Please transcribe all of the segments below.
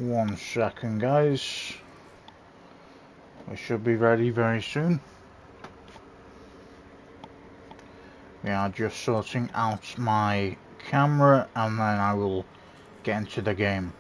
1 second, guys. We should be ready very soon. We are just sorting out my camera and then I will get into the game.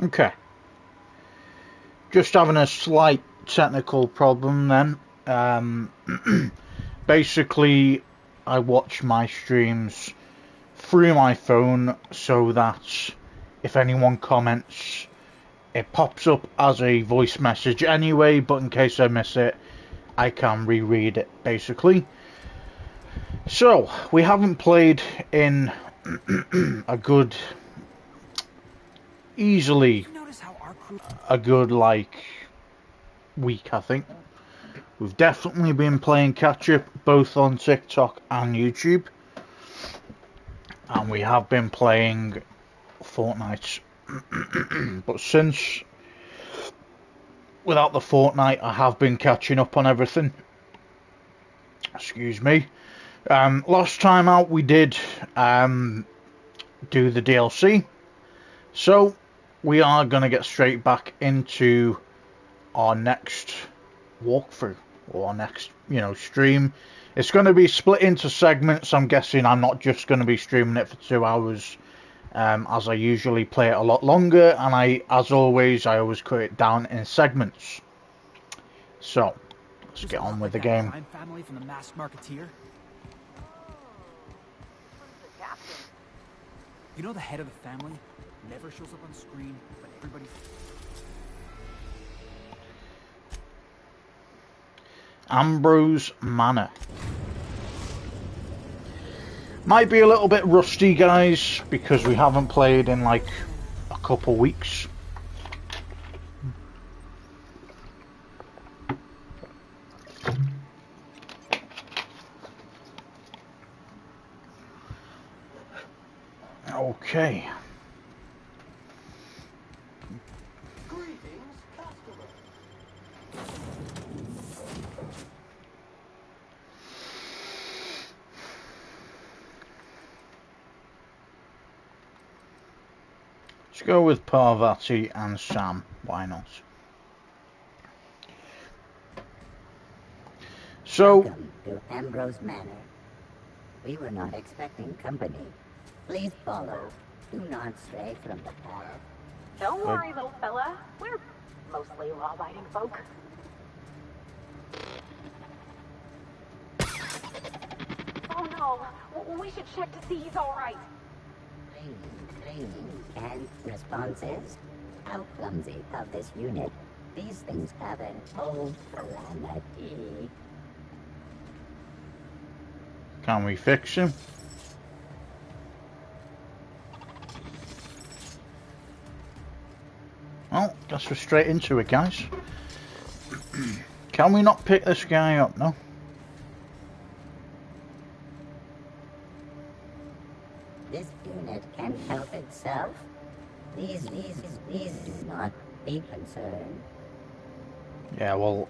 Okay, just having a slight technical problem then. Basically, I watch my streams through my phone so that if anyone comments, it pops up as a voice message anyway, but in case I miss it, I can reread it, basically. So, we haven't played in a good... easily a good like week, I think. We've definitely been playing catch up both on TikTok and YouTube, and we have been playing Fortnite. But since without the Fortnite, I have been catching up on everything. Excuse me. Last time out we did do the DLC, so we are going to get straight back into our next walkthrough, or our next, stream. It's going to be split into segments. I'm guessing I'm not just going to be streaming it for 2 hours, as I usually play it a lot longer, and as always, I always cut it down in segments. So, let's get on with the game. Family from the Masked Marketeer? You know the head of the family? Never shows up on screen, but everybody... Ambrose Manor. Might be a little bit rusty, guys, because we haven't played in like a couple weeks. Okay. Let's go with Parvati and Sam. Why not? So, welcome to Ambrose Manor. We were not expecting company. Please follow. Do not stray from the path. Don't worry, little fella. We're mostly law-abiding folk. Oh no, we should check to see he's all right. Training, and responses. How clumsy of this unit. These things have an old calamity. can we fix him? Well, guess we're straight into it, guys. Can we not pick this guy up, no? This unit can help itself. Please do not be concerned. Yeah, well...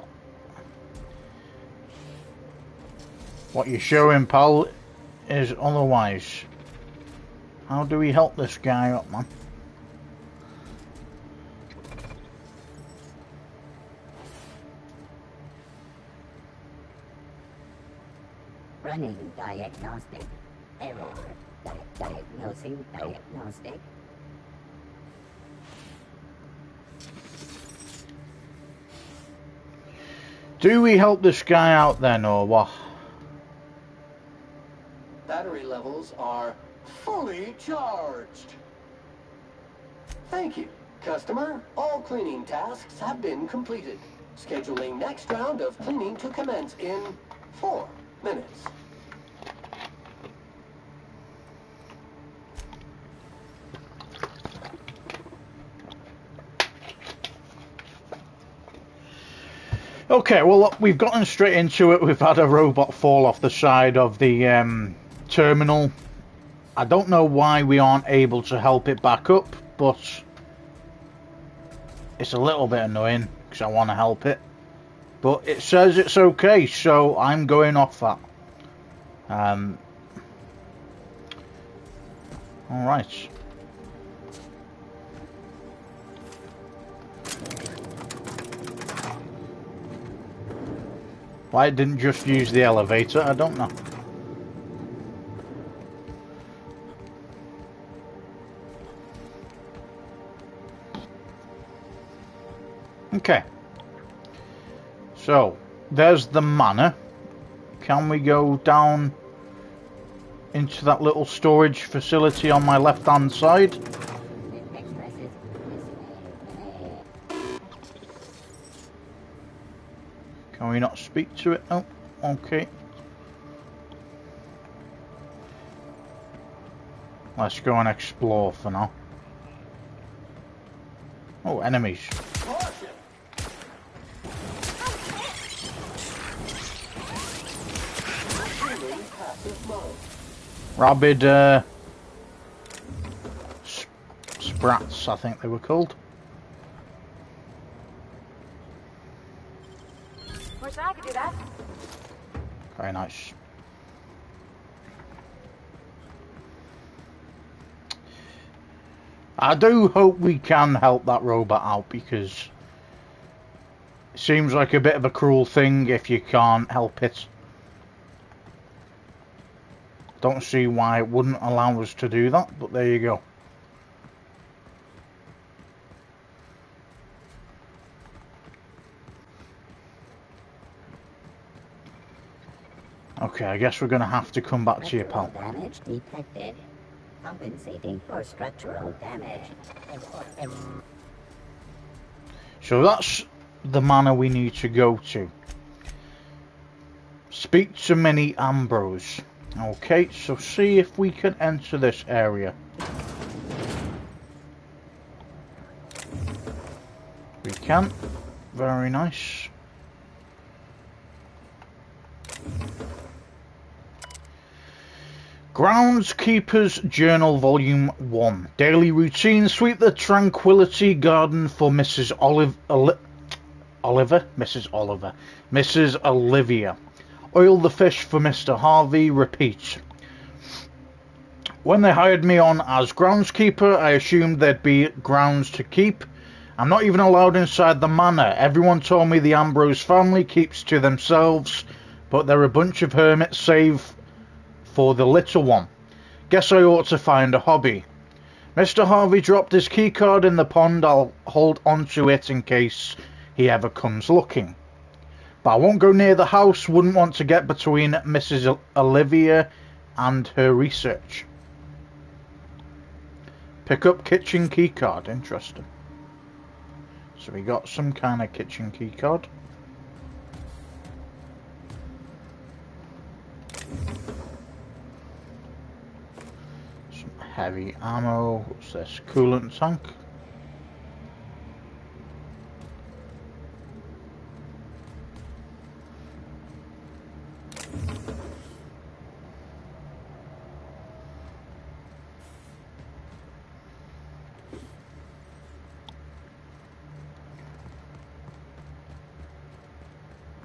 what you're showing, pal, is otherwise. How do we help this guy up, man? Running diagnostic. Error. Diagnosing diagnostic. Do we help this guy out then, or what? Battery levels are fully charged. Thank you, customer. All cleaning tasks have been completed. Scheduling next round of cleaning to commence in 4 minutes. Okay, well, we've gotten straight into it. We've had a robot fall off the side of the terminal. I don't know why we aren't able to help it back up, but it's a little bit annoying because I want to help it. But it says it's okay, so I'm going off that. Alright. Why it didn't just use the elevator, I don't know. Okay. So, there's the manor. Can we go down into that little storage facility on my left-hand side? Can we not speak to it? Oh, okay. Let's go and explore for now. Oh, enemies. Rabid sprats, I think they were called. Wish I could do that. Very nice. I do hope we can help that robot out, because it seems like a bit of a cruel thing if you can't help it. Don't see why it wouldn't allow us to do that, but there you go. Okay, I guess we're going to have to come back to you, pal. Damage detected. Compensating for structural damage. So that's the manor we need to go to. Speak to Minnie Ambrose. Okay, so see if we can enter this area. We can. Very nice. Groundskeeper's Journal Volume 1. Daily routine. Sweep the Tranquility Garden for Mrs. Mrs. Olivia. Oil the fish for Mr. Harvey. Repeat. When they hired me on as groundskeeper, I assumed there'd be grounds to keep. I'm not even allowed inside the manor. Everyone told me the Ambrose family keeps to themselves, but they're a bunch of hermits save for the little one. Guess I ought to find a hobby. Mr. Harvey dropped his keycard in the pond. I'll hold onto it in case he ever comes looking. But I won't go near the house. Wouldn't want to get between Mrs. Olivia and her research. Pick up kitchen keycard. Interesting. So we got some kind of kitchen keycard. Some heavy ammo. What's this? Coolant tank.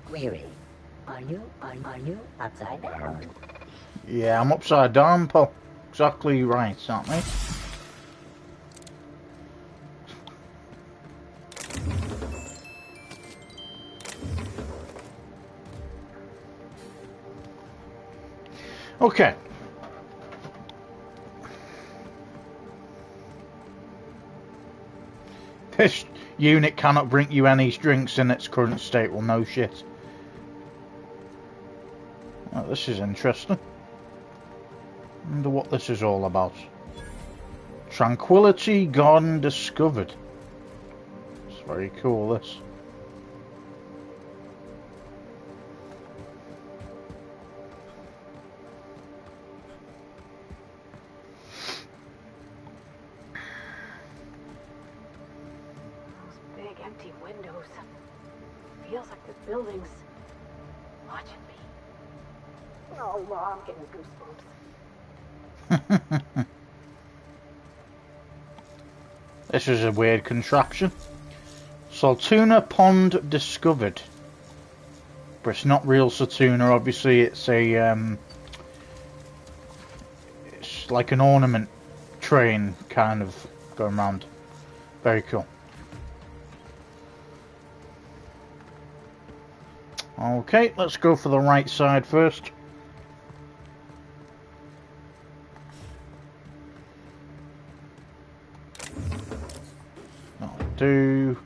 Query. Are you upside down? Yeah, I'm upside down, pal. Exactly right, aren't we? Okay. This unit cannot bring you any drinks in its current state. Well, no shit. Oh, this is interesting. Wonder what this is all about. Tranquility Garden discovered. It's very cool, this. Those big empty windows. Feels like the building's watching me. Oh, I'm getting goosebumps. This is a weird contraption. Saltuna Pond discovered. But it's not real Saltuna, obviously. It's a it's like an ornament train kind of going around. Very cool. Okay, let's go for the right side first. That'll do.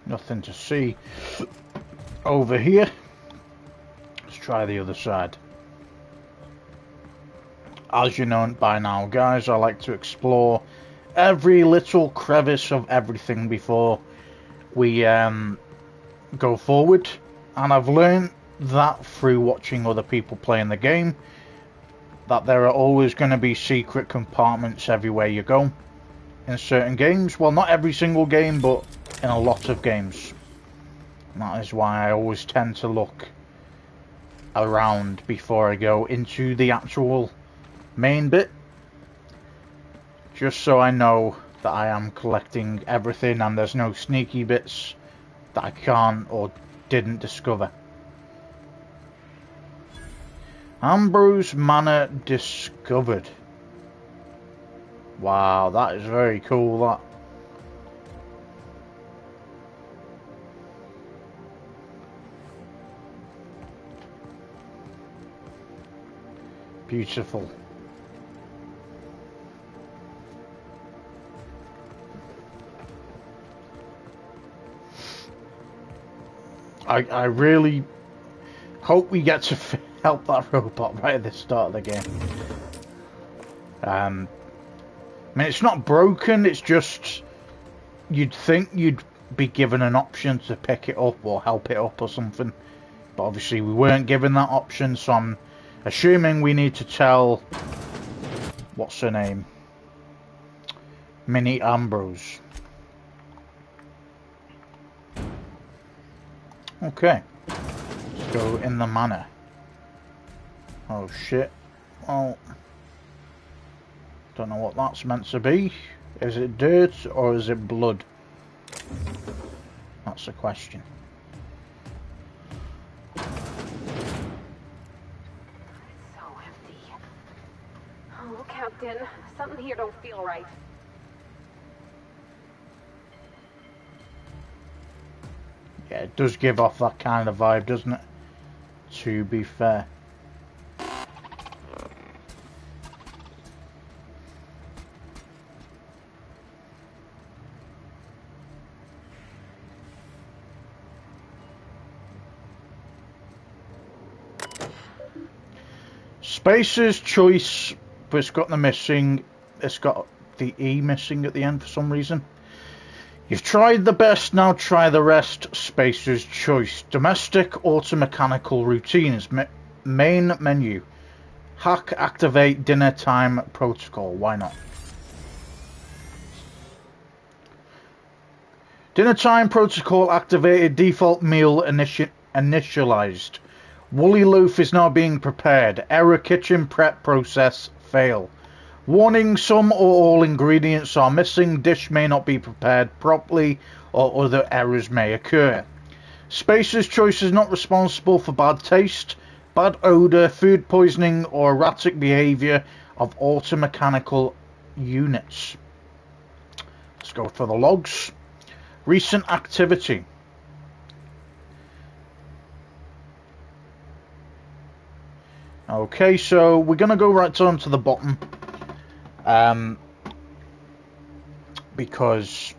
Nothing to see over here. Let's try the other side. As you know by now, guys, I like to explore every little crevice of everything before we go forward. And I've learned that through watching other people playing the game, that there are always going to be secret compartments everywhere you go in certain games. Well, not every single game, but in a lot of games. And that is why I always tend to look around before I go into the actual main bit, just so I know that I am collecting everything and there's no sneaky bits that I can't or didn't discover. Ambrose Manor discovered. Wow, that is very cool, that. Beautiful. I really hope we get to help that robot right at the start of the game. I mean, it's not broken, it's just you'd think you'd be given an option to pick it up or help it up or something. But obviously we weren't given that option, so I'm assuming we need to tell, what's her name? Minnie Ambrose. Okay, let's go in the manor. Oh shit. Well, don't know what that's meant to be. Is it dirt or is it blood? That's the question. So empty. Oh, Captain, something here don't feel right. Yeah, it does give off that kind of vibe, doesn't it? To be fair. Spacer's choice, but it's got the missing. It's got the E missing at the end for some reason. You've tried the best, now try the rest. Spacer's choice. Domestic automechanical routines. Main menu. Hack, activate, dinner time protocol. Why not? Dinner time protocol activated. Default meal initialized. Woolly loaf is now being prepared. Error, kitchen prep process fail. Warning, some or all ingredients are missing. Dish may not be prepared properly or other errors may occur. Spacer's choice is not responsible for bad taste, bad odour, food poisoning or erratic behaviour of automechanical units. Let's go for the logs. Recent activity. Okay, so we're going to go right down to the bottom. Because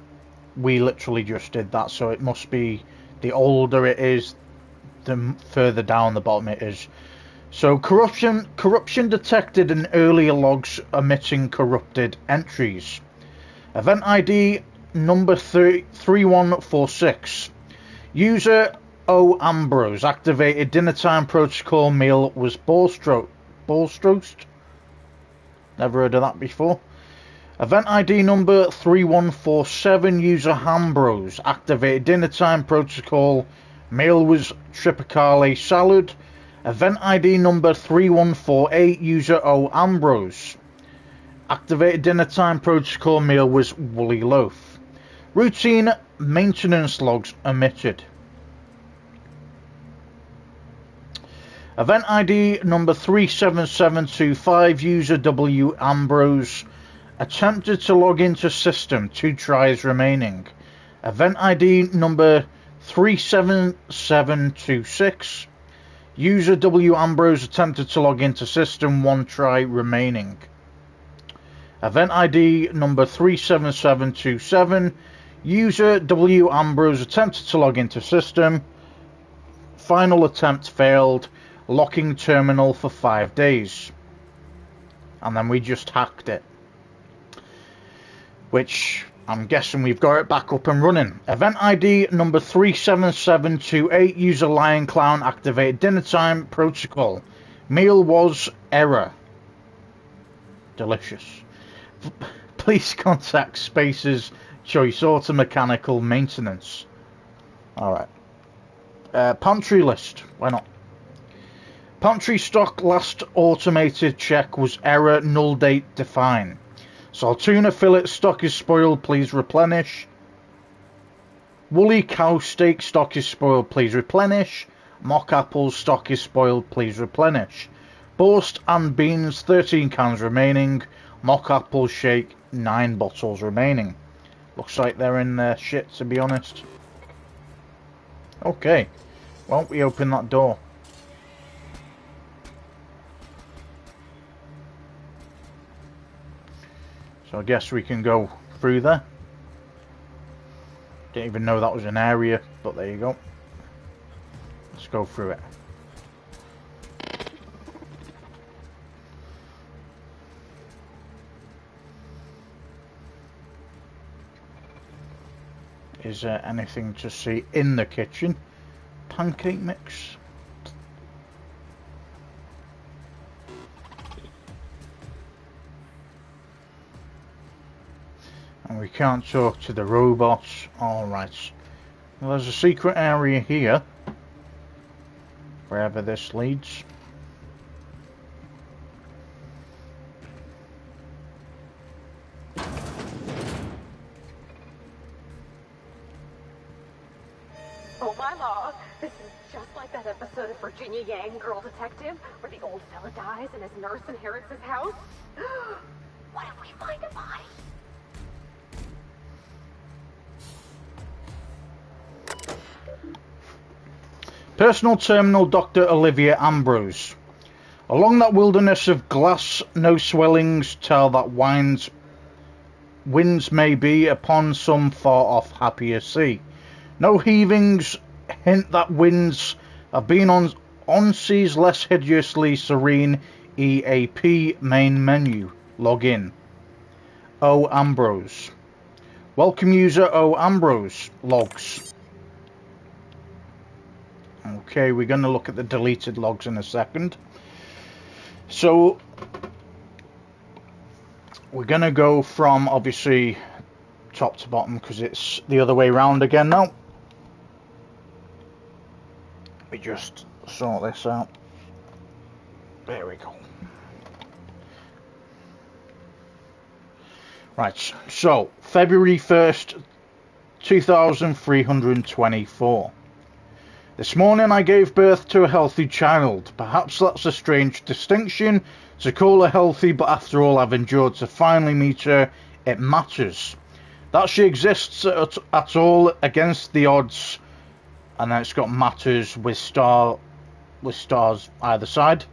we literally just did that, so it must be, the older it is, the further down the bottom it is. So corruption detected in earlier logs omitting corrupted entries. Event ID number 3146. User O Ambrose activated. Dinner time protocol meal was Borstroast. Never heard of that before. Event ID number 3147. User Ambrose activated. Dinner time protocol Male was Tripicale Salad. Event ID number 3148, user O Ambrose. Activated dinner time protocol, male was Woolly Loaf. Routine maintenance logs omitted. Event ID number 37725, user W Ambrose. Attempted to log into system, 2 tries remaining. Event ID number 37726, user W Ambrose attempted to log into system, 1 try remaining. Event ID number 37727, user W Ambrose attempted to log into system, final attempt failed, locking terminal for 5 days. And then we just hacked it, which I'm guessing we've got it back up and running. Event ID number 37728, user Lion Clown, activated dinner time protocol. Meal was error. Delicious. Please contact Space's Choice Auto Mechanical Maintenance. Alright. Pantry list. Why not? Pantry stock last automated check was error, null date define. Saltuna fillet stock is spoiled, please replenish. Woolly cow steak stock is spoiled, please replenish. Mock apples stock is spoiled, please replenish. Boast and beans 13 cans remaining. Mock apple shake 9 bottles remaining. Looks like they're in their shit, to be honest. Okay, well, we open that door. So I guess we can go through there. Didn't even know that was an area, but there you go. Let's go through it. Is there anything to see in the kitchen? Pancake mix. And we can't talk to the robots. Alright. Well, there's a secret area here. Wherever this leads. Oh my law, this is just like that episode of Virginia Yang, Girl Detective, where the old fella dies and his nurse inherits his house. What if we find a body? Personal terminal Dr. Olivia Ambrose. Along that wilderness of glass, no swellings tell that winds may be upon some far-off happier sea. No heavings hint that winds have been on seas less hideously serene. EAP main menu. Log in. O Ambrose. Welcome user O Ambrose. Logs. Okay, we're going to look at the deleted logs in a second. So we're going to go from obviously top to bottom because it's the other way around again now. We just sort this out. There we go. Right, so February 1st, 2324. This morning I gave birth to a healthy child. Perhaps that's a strange distinction to call her healthy, but after all I've endured to finally meet her, it matters. That she exists at all against the odds, and then it's got matters with stars either side.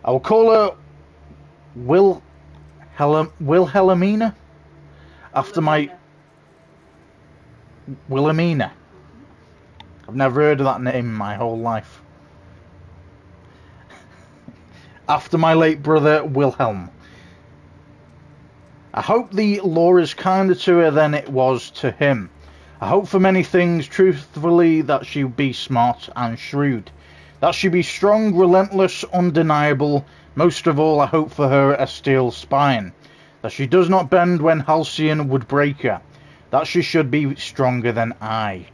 I will call her Wilhelmina after my Wilhelmina. I've never heard of that name in my whole life. After my late brother Wilhelm. I hope the law is kinder to her than it was to him. I hope for many things, truthfully, that she be smart and shrewd. That she be strong, relentless, undeniable. Most of all, I hope for her a steel spine. That she does not bend when Halcyon would break her. That she should be stronger than I.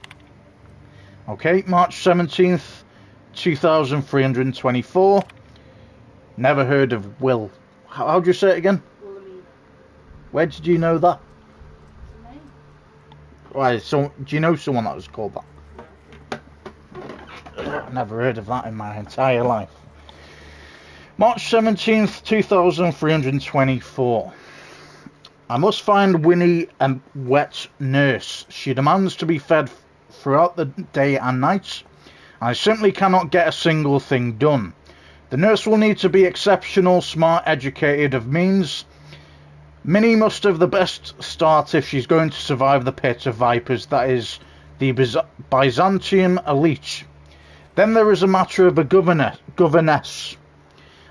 Okay, March 17th, 2324. Never heard of Will. How do you say it again? Where did you know that? Why, so, do you know someone that was called that? Never heard of that in my entire life. March 17th, 2324. I must find Winnie a wet nurse. She demands to be fed throughout the day and night. I simply cannot get a single thing done. The nurse will need to be exceptional, smart, educated, of means. Minnie must have the best start if she's going to survive the pit of vipers that is the Byzantium elite. Then there is a matter of a governess.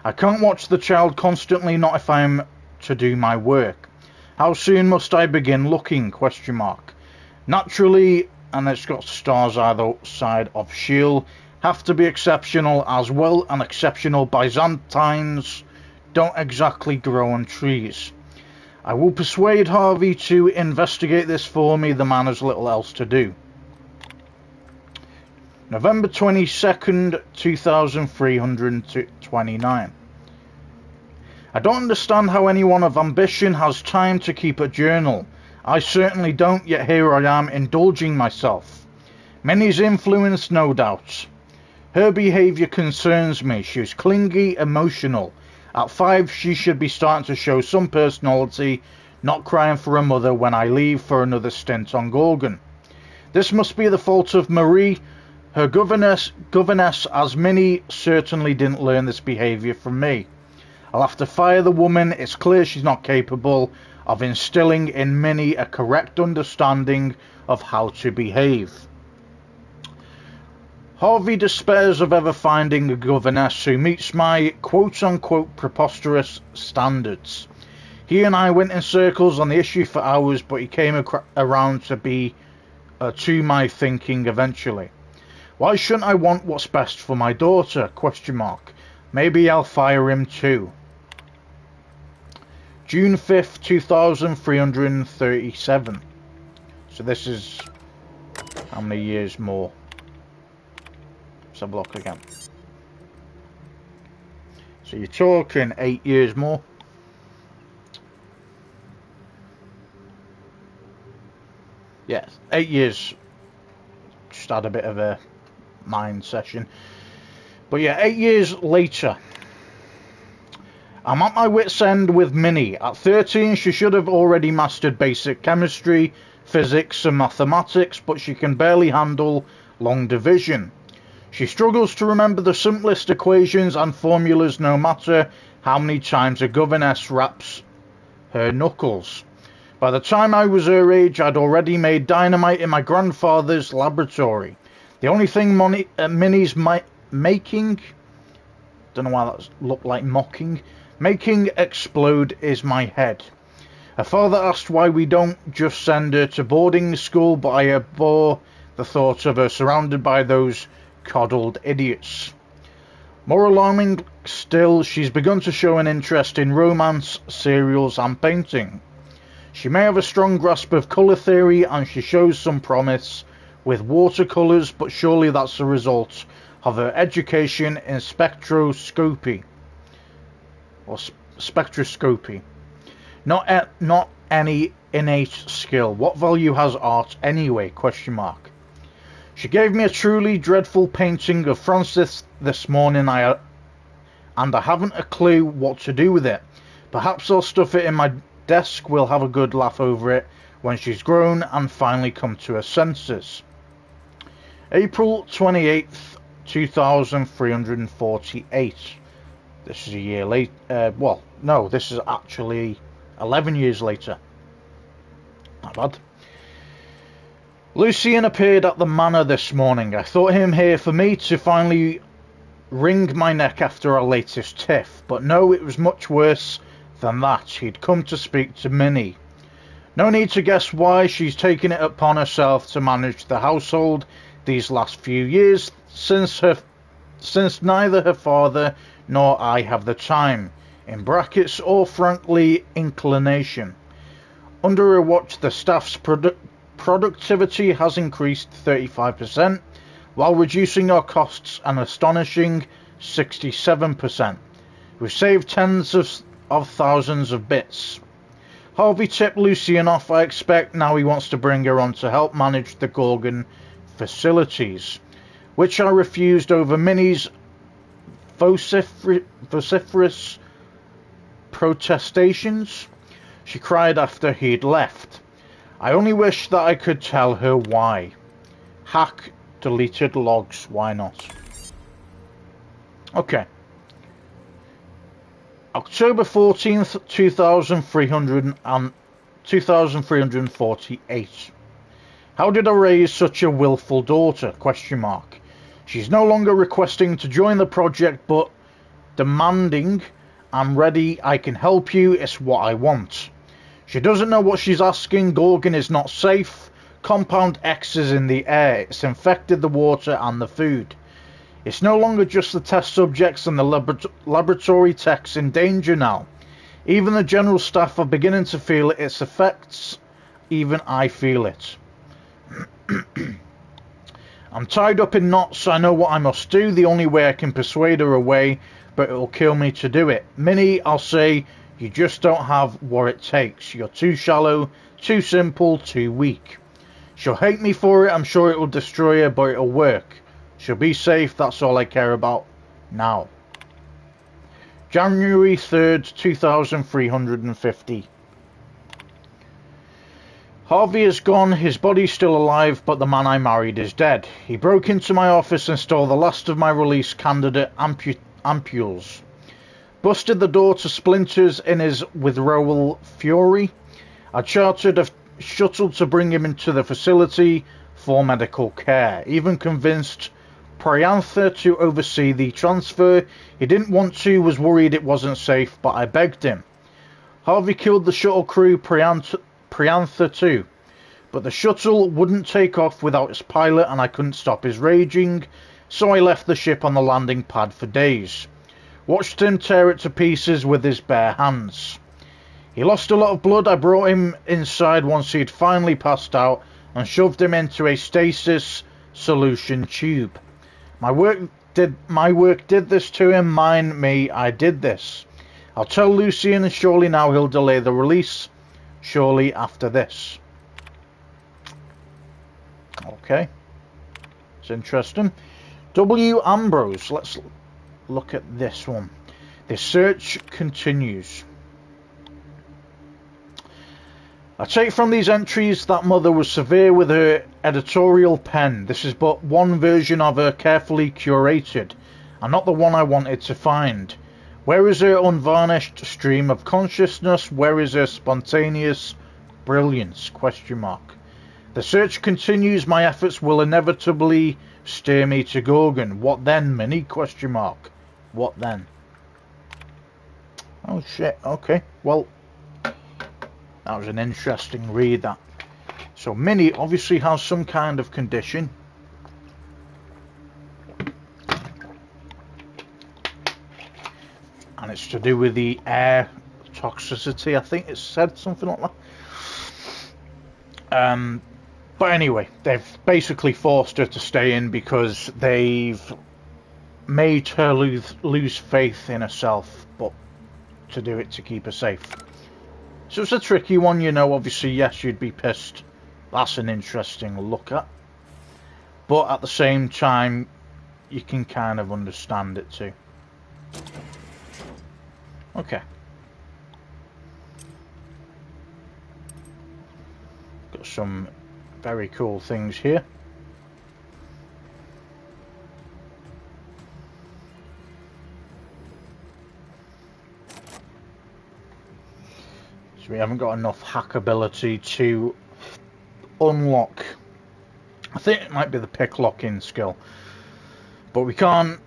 I can't watch the child constantly, not if I'm to do my work. How soon must I begin looking? ? Naturally, and it's got stars either side of shield, have to be exceptional as well, and exceptional Byzantines don't exactly grow on trees. I will persuade Harvey to investigate this for me. The man has little else to do. November 22nd, 2329. I don't understand how anyone of ambition has time to keep a journal. I certainly don't, yet here I am indulging myself. Minnie's influence, no doubt. Her behaviour concerns me. She's clingy, emotional. At 5, she should be starting to show some personality, not crying for her mother when I leave for another stint on Gorgon. This must be the fault of Marie, her governess, as Minnie certainly didn't learn this behaviour from me. I'll have to fire the woman. It's clear she's not capable of instilling in Minnie a correct understanding of how to behave. Harvey despairs of ever finding a governess who meets my quote-unquote preposterous standards. He and I went in circles on the issue for hours, but he came around to my thinking eventually. Why shouldn't I want what's best for my daughter? ? Maybe I'll fire him too. June 5th, 2337. So this is how many years more? Let's have a look again. So you're talking 8 years more. Yes, 8 years. Just had a bit of a mind session. But yeah, 8 years later. I'm at my wit's end with Minnie. At 13, she should have already mastered basic chemistry, physics and mathematics, but she can barely handle long division. She struggles to remember the simplest equations and formulas no matter how many times a governess raps her knuckles. By the time I was her age, I'd already made dynamite in my grandfather's laboratory. The only thing Minnie's making, don't know why that looked like mocking, making explode is my head. Her father asked why we don't just send her to boarding school, but I abhor the thought of her surrounded by those coddled idiots. More alarming still, she's begun to show an interest in romance, serials and painting. She may have a strong grasp of colour theory and she shows some promise with watercolours, but surely that's a result of her education in spectroscopy. Or spectroscopy. Not any innate skill. What value has art anyway? ? She gave me a truly dreadful painting of Francis this morning, and I haven't a clue what to do with it. Perhaps I'll stuff it in my desk. We'll have a good laugh over it when she's grown and finally come to her senses. April 28th, 2348. This is a year late. Well, no, this is actually 11 years later. Not bad. Lucien appeared at the manor this morning. I thought him here for me to finally wring my neck after our latest tiff, but no, it was much worse than that. He'd come to speak to Minnie. No need to guess why. She's taken it upon herself to manage the household these last few years, since neither her father nor I have the time, in brackets, or frankly inclination. Under her watch, the staff's productivity has increased 35%. while reducing our costs an astonishing 67%. We've saved tens of thousands of bits. Harvey tipped Lucian off, I expect. Now he wants to bring her on to help manage the Gorgon facilities, which I refused over Minnie's vociferous protestations. She cried after he'd left. I only wish that I could tell her why. Hack deleted logs, why not? Okay. October 14th, 2348. How did I raise such a willful daughter? Question mark. She's no longer requesting to join the project, but demanding, I'm ready, I can help you, it's what I want. She doesn't know what she's asking. Gorgon is not safe. Compound X is in the air. It's infected the water and the food. It's no longer just the test subjects and the laboratory techs in danger now. Even the general staff are beginning to feel its effects. Even I feel it. I'm tied up in knots. I know what I must do. The only way I can persuade her away, but it'll kill me to do it. Minnie, I'll say, you just don't have what it takes. You're too shallow, too simple, too weak. She'll hate me for it. I'm sure it will destroy her, but it'll work. She'll be safe. That's all I care about now. January 3rd, 2350. Harvey is gone. His body's still alive, but the man I married is dead. He broke into my office and stole the last of my release candidate ampules. Busted the door to splinters in his withdrawal fury. I chartered a shuttle to bring him into the facility for medical care. Even convinced Priantha to oversee the transfer. He didn't want to, was worried it wasn't safe, but I begged him. Harvey killed the shuttle crew, Priantha too. But the shuttle wouldn't take off without its pilot, and I couldn't stop his raging, so I left the ship on the landing pad for days. Watched him tear it to pieces with his bare hands. He lost a lot of blood. I brought him inside once he'd finally passed out and shoved him into a stasis solution tube. My work did this to him. Mine, me, I did this. I'll tell Lucian, and surely now he'll delay the release. Surely after this. Okay. It's interesting. W. Ambrose. Let's look at this one. The search continues. I take from these entries that Mother was severe with her editorial pen. This is but one version of her, carefully curated, and not the one I wanted to find. Where is her unvarnished stream of consciousness? Where is her spontaneous brilliance? Question mark. The search continues. My efforts will inevitably steer me to Gorgon. What then, Minnie? Question mark. What then? Oh shit, okay. Well, that was an interesting read, that. So Minnie obviously has some kind of condition. And it's to do with the air toxicity, I think it said something like that. But anyway, they've basically forced her to stay in because they've made her lose faith in herself, but to do it to keep her safe. So it's a tricky one, you know. Obviously, yes, you'd be pissed. That's an interesting look at. But at the same time, you can kind of understand it too. Okay. Got some very cool things here. So we haven't got enough hackability to unlock. I think it might be the pick locking skill. But we can't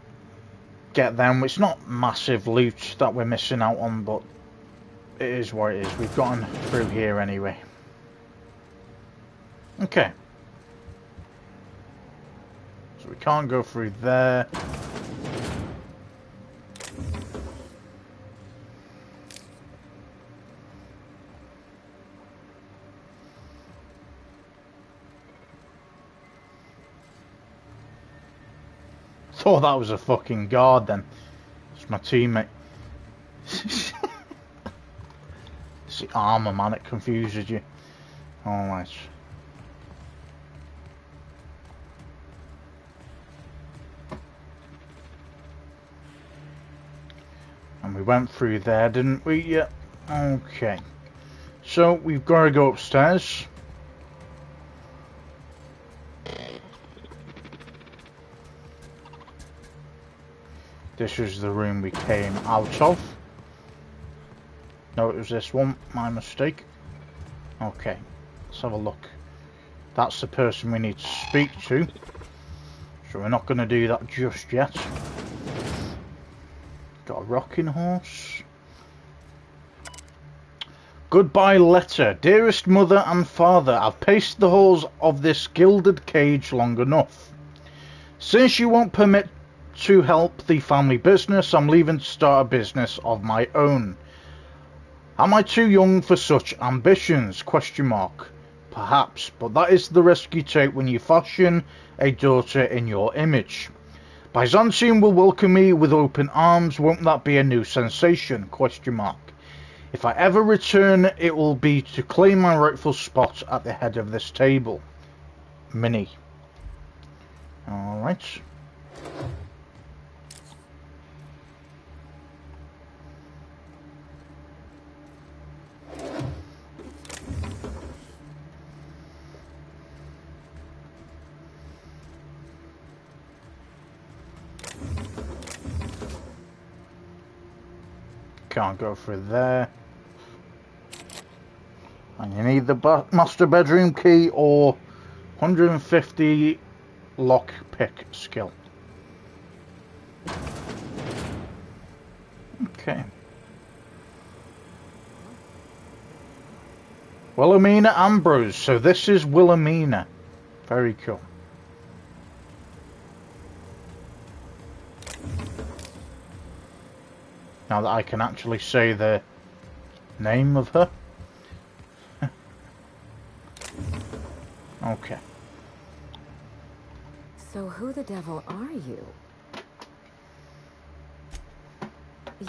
get them. It's not massive loot that we're missing out on, but it is what it is. We've gotten through here anyway. Okay. So we can't go through there. thought that was a fucking guard then. It's my teammate. It's the armor, man, it confuses you. Alright. And we went through there, didn't we? Yeah. Okay. So, we've got to go upstairs. This is the room we came out of. No, it was this one. My mistake. Okay. Let's have a look. That's the person we need to speak to. So we're not going to do that just yet. Got a rocking horse. Goodbye letter. Dearest mother and father, I've paced the halls of this gilded cage long enough. Since you won't permit to help the family business, I'm leaving to start a business of my own. Am I too young for such ambitions? Question mark. Perhaps, but that is the risk you take when you fashion a daughter in your image. Byzantium will welcome me with open arms. Won't that be a new sensation? Question mark. If I ever return, it will be to claim my rightful spot at the head of this table. Minnie. Alright. Can't go through there. And you need the master bedroom key or 150 lock pick skill. Okay. Wilhelmina Ambrose. So this is Wilhelmina. Very cool. Now that I can actually say the name of her. Okay. So who the devil are you?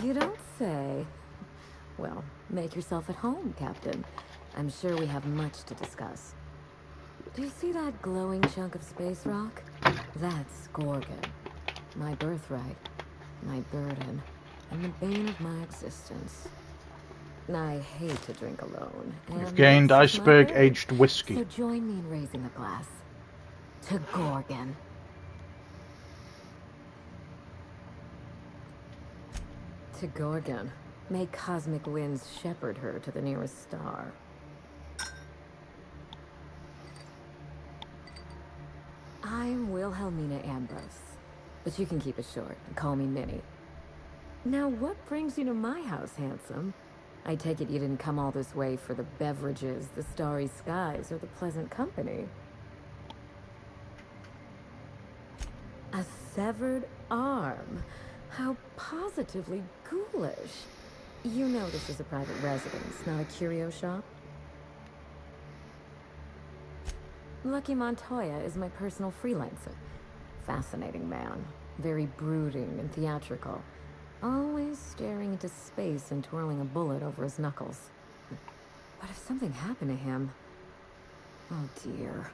You don't say. Well, make yourself at home, Captain. I'm sure we have much to discuss. Do you see that glowing chunk of space rock? That's Gorgon. My birthright, my burden, and the bane of my existence. I hate to drink alone. We've gained iceberg-aged whiskey. So join me in raising a glass. To Gorgon. To Gorgon. May cosmic winds shepherd her to the nearest star. I'm Wilhelmina Ambrose, but you can keep it short and call me Minnie. Now, what brings you to my house, handsome? I take it you didn't come all this way for the beverages, the starry skies, or the pleasant company. A severed arm? How positively ghoulish. You know this is a private residence, not a curio shop? Lucky Montoya is my personal freelancer. Fascinating man. Very brooding and theatrical. Always staring into space and twirling a bullet over his knuckles. What if something happened to him? Oh dear.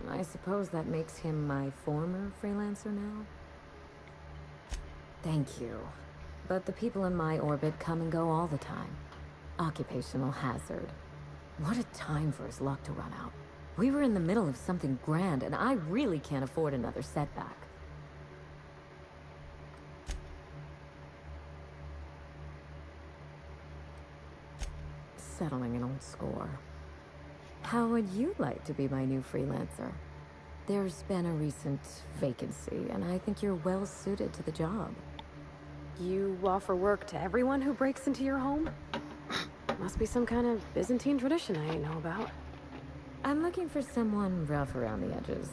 I suppose that makes him my former freelancer now? Thank you. But the people in my orbit come and go all the time. Occupational hazard. What a time for his luck to run out. We were in the middle of something grand, and I really can't afford another setback. Settling an old score. How would you like to be my new freelancer? There's been a recent vacancy, and I think you're well suited to the job. You offer work to everyone who breaks into your home? Must be some kind of Byzantine tradition I ain't know about. I'm looking for someone rough around the edges.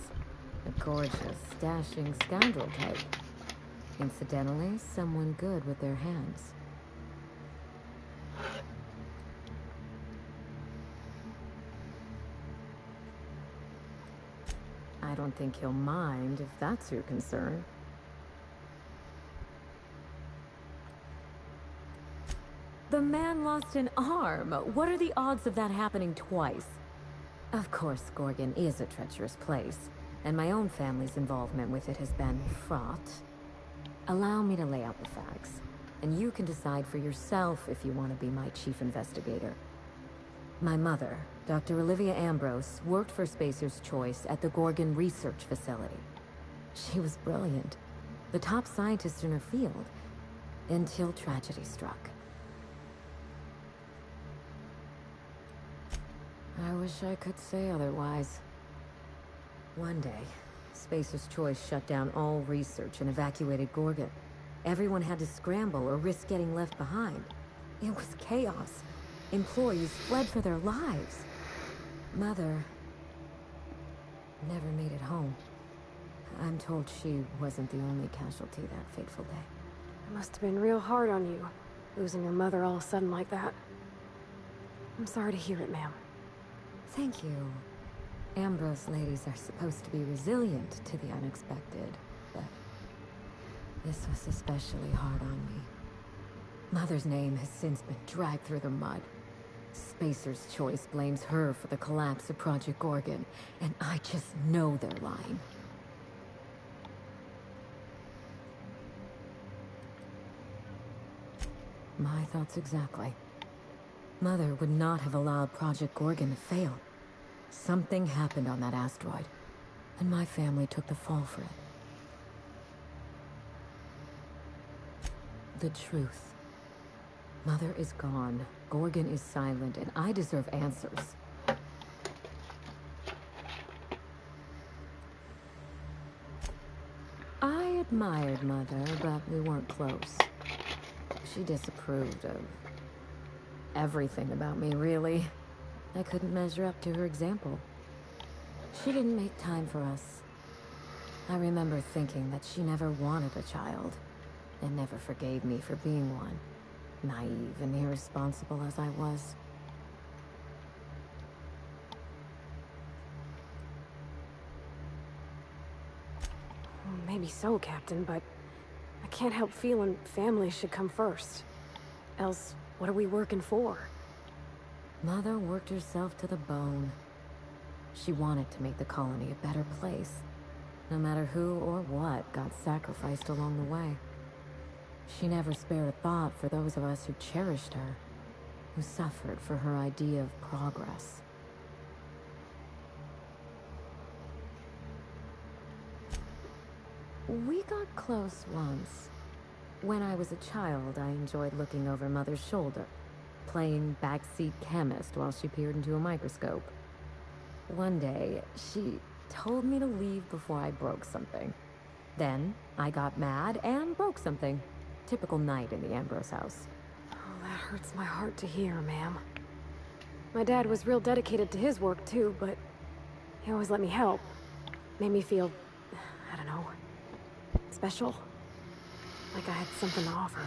A gorgeous, dashing scoundrel type. Incidentally, someone good with their hands. I don't think he'll mind if that's your concern. The man lost an arm. What are the odds of that happening twice? Of course, Gorgon is a treacherous place, and my own family's involvement with it has been fraught. Allow me to lay out the facts, and you can decide for yourself if you want to be my chief investigator. My mother, Dr. Olivia Ambrose, worked for Spacer's Choice at the Gorgon Research Facility. She was brilliant, the top scientist in her field, until tragedy struck. I wish I could say otherwise. One day, Spacer's Choice shut down all research and evacuated Gorgon. Everyone had to scramble or risk getting left behind. It was chaos. Employees fled for their lives. Mother never made it home. I'm told she wasn't the only casualty that fateful day. It must have been real hard on you, losing your mother all of a sudden like that. I'm sorry to hear it, ma'am. Thank you. Ambrose ladies are supposed to be resilient to the unexpected, but this was especially hard on me. Mother's name has since been dragged through the mud. Spacer's Choice blames her for the collapse of Project Gorgon, and I just know they're lying. My thoughts exactly. Mother would not have allowed Project Gorgon to fail. Something happened on that asteroid, and my family took the fall for it. The truth. Mother is gone, Gorgon is silent, and I deserve answers. I admired Mother, but we weren't close. She disapproved of everything about me, really. I couldn't measure up to her example. She didn't make time for us. I remember thinking that she never wanted a child, and never forgave me for being one, naive and irresponsible as I was. Well, maybe so, Captain, but I can't help feeling family should come first. Else, what are we working for? Mother worked herself to the bone. She wanted to make the colony a better place, no matter who or what got sacrificed along the way. She never spared a thought for those of us who cherished her, who suffered for her idea of progress. We got close once. When I was a child, I enjoyed looking over Mother's shoulder, playing backseat chemist while she peered into a microscope. One day, she told me to leave before I broke something. Then, I got mad and broke something. Typical night in the Ambrose house. Oh, that hurts my heart to hear, ma'am. My dad was real dedicated to his work, too, but he always let me help. Made me feel, I don't know, special. Like I had something to offer.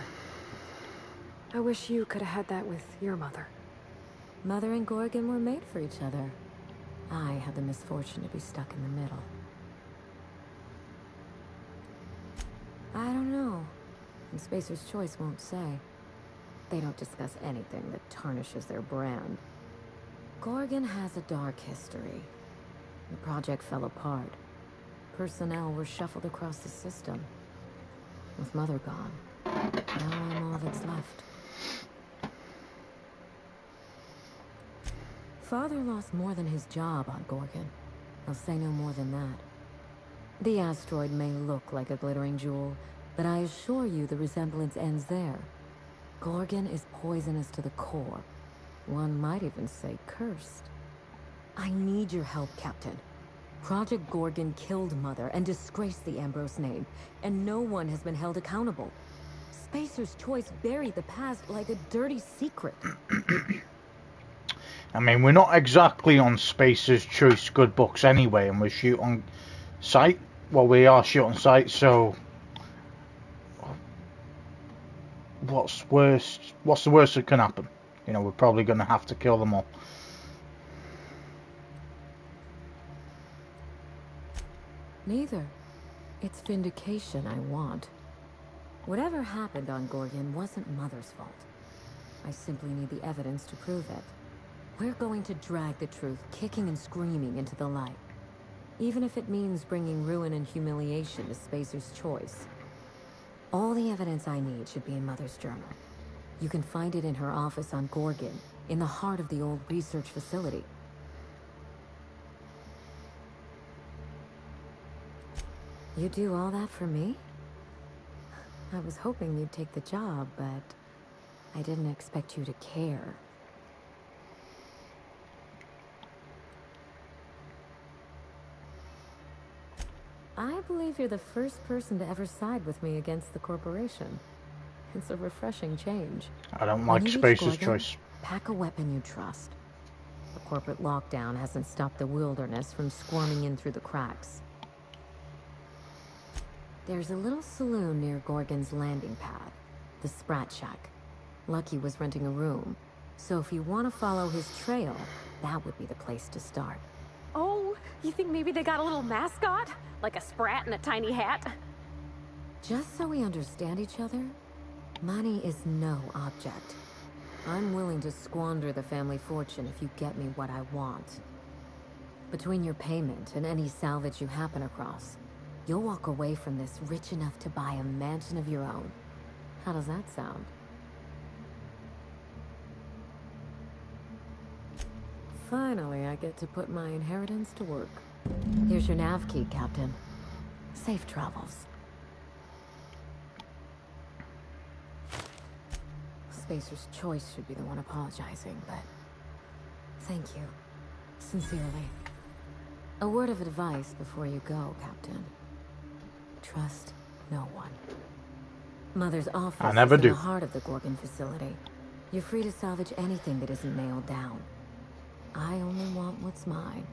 I wish you could have had that with your mother. Mother and Gorgon were made for each other. I had the misfortune to be stuck in the middle. I don't know. And Spacer's Choice won't say. They don't discuss anything that tarnishes their brand. Gorgon has a dark history. The project fell apart. Personnel were shuffled across the system. With Mother gone, now I'm all that's left. Father lost more than his job on Gorgon. I'll say no more than that. The asteroid may look like a glittering jewel, but I assure you the resemblance ends there. Gorgon is poisonous to the core. One might even say cursed. I need your help, Captain. Project Gorgon killed Mother and disgraced the Ambrose name, and no one has been held accountable. Spacer's Choice buried the past like a dirty secret. I mean, we're not exactly on Spacer's Choice good books anyway, and we shoot on site. Well, we are shoot on site, so what's the worst that can happen? You know, we're probably going to have to kill them all. Neither. It's vindication I want. Whatever happened on Gorgon wasn't Mother's fault. I simply need the evidence to prove it. We're going to drag the truth, kicking and screaming, into the light. Even if it means bringing ruin and humiliation to Spacer's Choice. All the evidence I need should be in Mother's journal. You can find it in her office on Gorgon, in the heart of the old research facility. You do all that for me? I was hoping you'd take the job, but I didn't expect you to care. I believe you're the first person to ever side with me against the corporation. It's a refreshing change. I don't When like you reach Spacer's Gorgon, Choice. pack a weapon you trust. The corporate lockdown hasn't stopped the wilderness from squirming in through the cracks. There's a little saloon near Gorgon's landing pad, the Sprat Shack. Lucky was renting a room, so if you want to follow his trail, that would be the place to start. Oh, you think maybe they got a little mascot? Like a sprat in a tiny hat? Just so we understand each other, money is no object. I'm willing to squander the family fortune if you get me what I want. Between your payment and any salvage you happen across, you'll walk away from this rich enough to buy a mansion of your own. How does that sound? Finally, I get to put my inheritance to work. Here's your nav key, Captain. Safe travels. Spacer's Choice should be the one apologizing, but thank you. Sincerely. A word of advice before you go, Captain. Trust no one. Mother's office I never is do. in the heart of the Gorgon facility. You're free to salvage anything that isn't nailed down. I only want what's mine.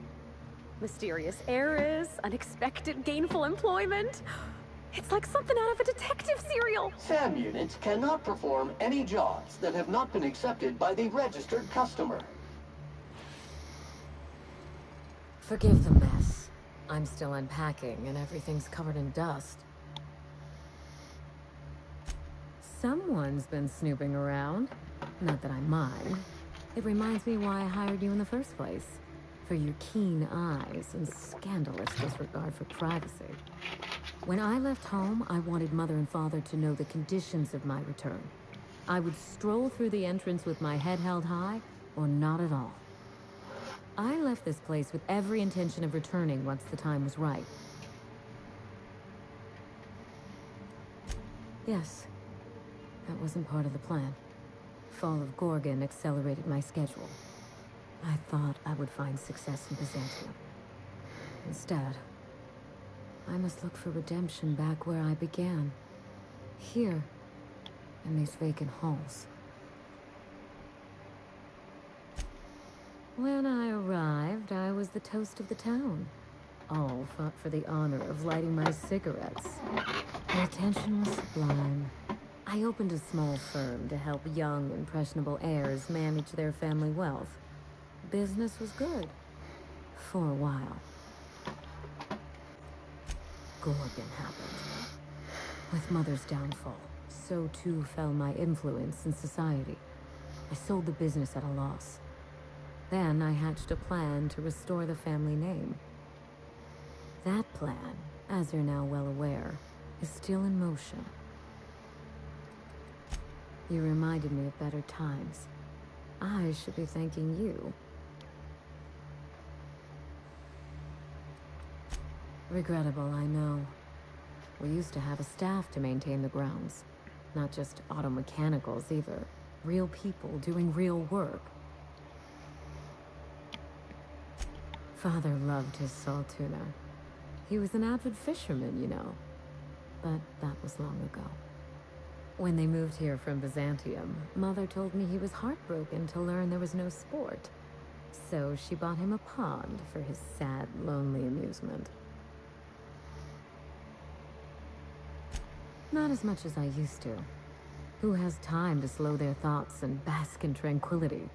Mysterious heiress, unexpected gainful employment. It's like something out of a detective serial. SAM units cannot perform any jobs that have not been accepted by the registered customer. Forgive the mess. I'm still unpacking and everything's covered in dust. Someone's been snooping around. Not that I mind. It reminds me why I hired you in the first place. For your keen eyes and scandalous disregard for privacy. When I left home, I wanted Mother and Father to know the conditions of my return. I would stroll through the entrance with my head held high, or not at all. I left this place with every intention of returning once the time was right. Yes, that wasn't part of the plan. Fall of Gorgon accelerated my schedule. I thought I would find success in Byzantium. Instead, I must look for redemption back where I began. Here, in these vacant halls. When I arrived, I was the toast of the town. All fought for the honor of lighting my cigarettes. The attention was sublime. I opened a small firm to help young, impressionable heirs manage their family wealth. Business was good. For a while. Gorgon happened. With Mother's downfall, so too fell my influence in society. I sold the business at a loss. Then I hatched a plan to restore the family name. That plan, as you're now well aware, is still in motion. You reminded me of better times. I should be thanking you. Regrettable, I know. We used to have a staff to maintain the grounds. Not just auto mechanicals either. Real people doing real work. Father loved his salt tuna. He was an avid fisherman, you know. But that was long ago. When they moved here from Byzantium, Mother told me he was heartbroken to learn there was no sport. So she bought him a pond for his sad, lonely amusement. Not as much as I used to. Who has time to slow their thoughts and bask in tranquility?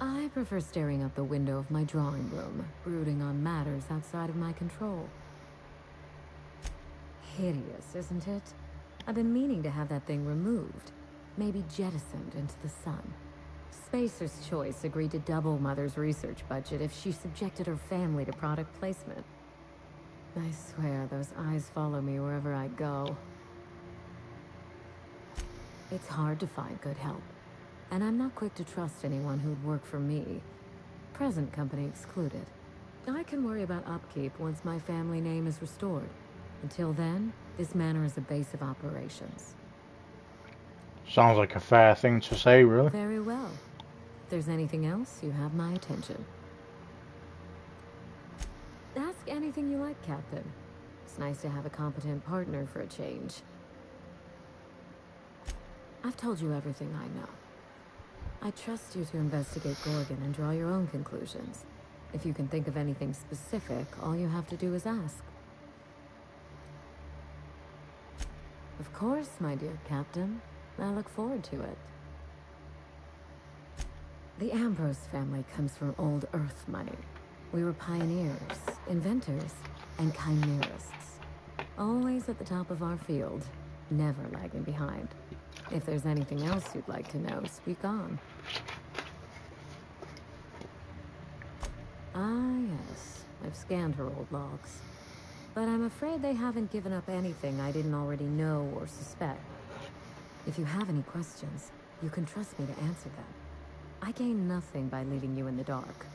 I prefer staring out the window of my drawing room, brooding on matters outside of my control. Hideous, isn't it? I've been meaning to have that thing removed. maybe jettisoned into the sun. Spacer's Choice agreed to double Mother's research budget if she subjected her family to product placement. I swear those eyes follow me wherever I go. It's hard to find good help, and I'm not quick to trust anyone who'd work for me. Present company excluded. I can worry about upkeep once my family name is restored. Until then, this manor is a base of operations. Sounds like a fair thing to say, really. Very well. If there's anything else, you have my attention. Ask anything you like, Captain. It's nice to have a competent partner for a change. I've told you everything I know. I trust you to investigate Gorgon and draw your own conclusions. If you can think of anything specific, all you have to do is ask. Of course, my dear Captain. I look forward to it. The Ambrose family comes from old Earth money. We were pioneers, inventors, and chimerists. Always at the top of our field, never lagging behind. If there's anything else you'd like to know, speak on. Ah, yes. I've scanned her old logs. But I'm afraid they haven't given up anything I didn't already know or suspect. If you have any questions, you can trust me to answer them. I gain nothing by leaving you in the dark.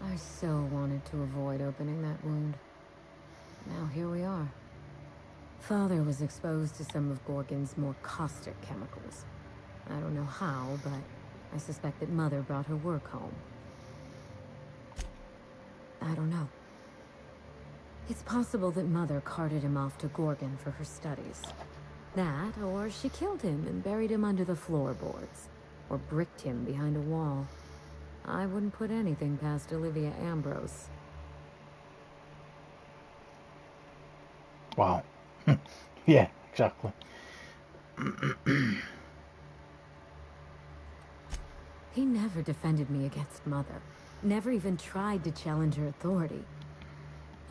I so wanted to avoid opening that wound. Now here we are. Father was exposed to some of Gorgon's more caustic chemicals. I don't know how, but I suspect that Mother brought her work home. I don't know. It's possible that Mother carted him off to Gorgon for her studies. That, or she killed him and buried him under the floorboards. Or bricked him behind a wall. I wouldn't put anything past Olivia Ambrose. Wow. Yeah, exactly. He never defended me against Mother. Never even tried to challenge her authority.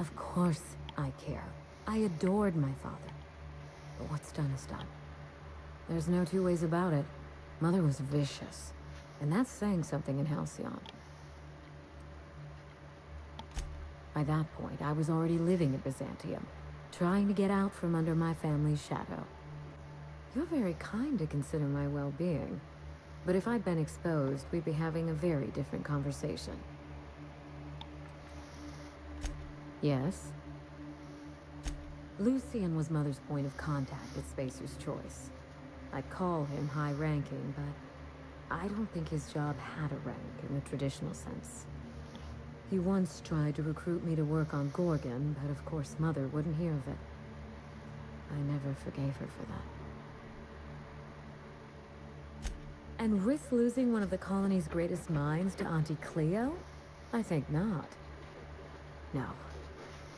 Of course I care. I adored my father. But what's done is done. There's no two ways about it. Mother was vicious. And that's saying something in Halcyon. By that point, I was already living in Byzantium, trying to get out from under my family's shadow. You're very kind to consider my well-being. But if I'd been exposed, we'd be having a very different conversation. Yes? Lucian was Mother's point of contact at Spacer's Choice. I'd call him high-ranking, but I don't think his job had a rank in the traditional sense. He once tried to recruit me to work on Gorgon, but of course Mother wouldn't hear of it. I never forgave her for that. And risk losing one of the colony's greatest minds to Auntie Cleo? I think not. No.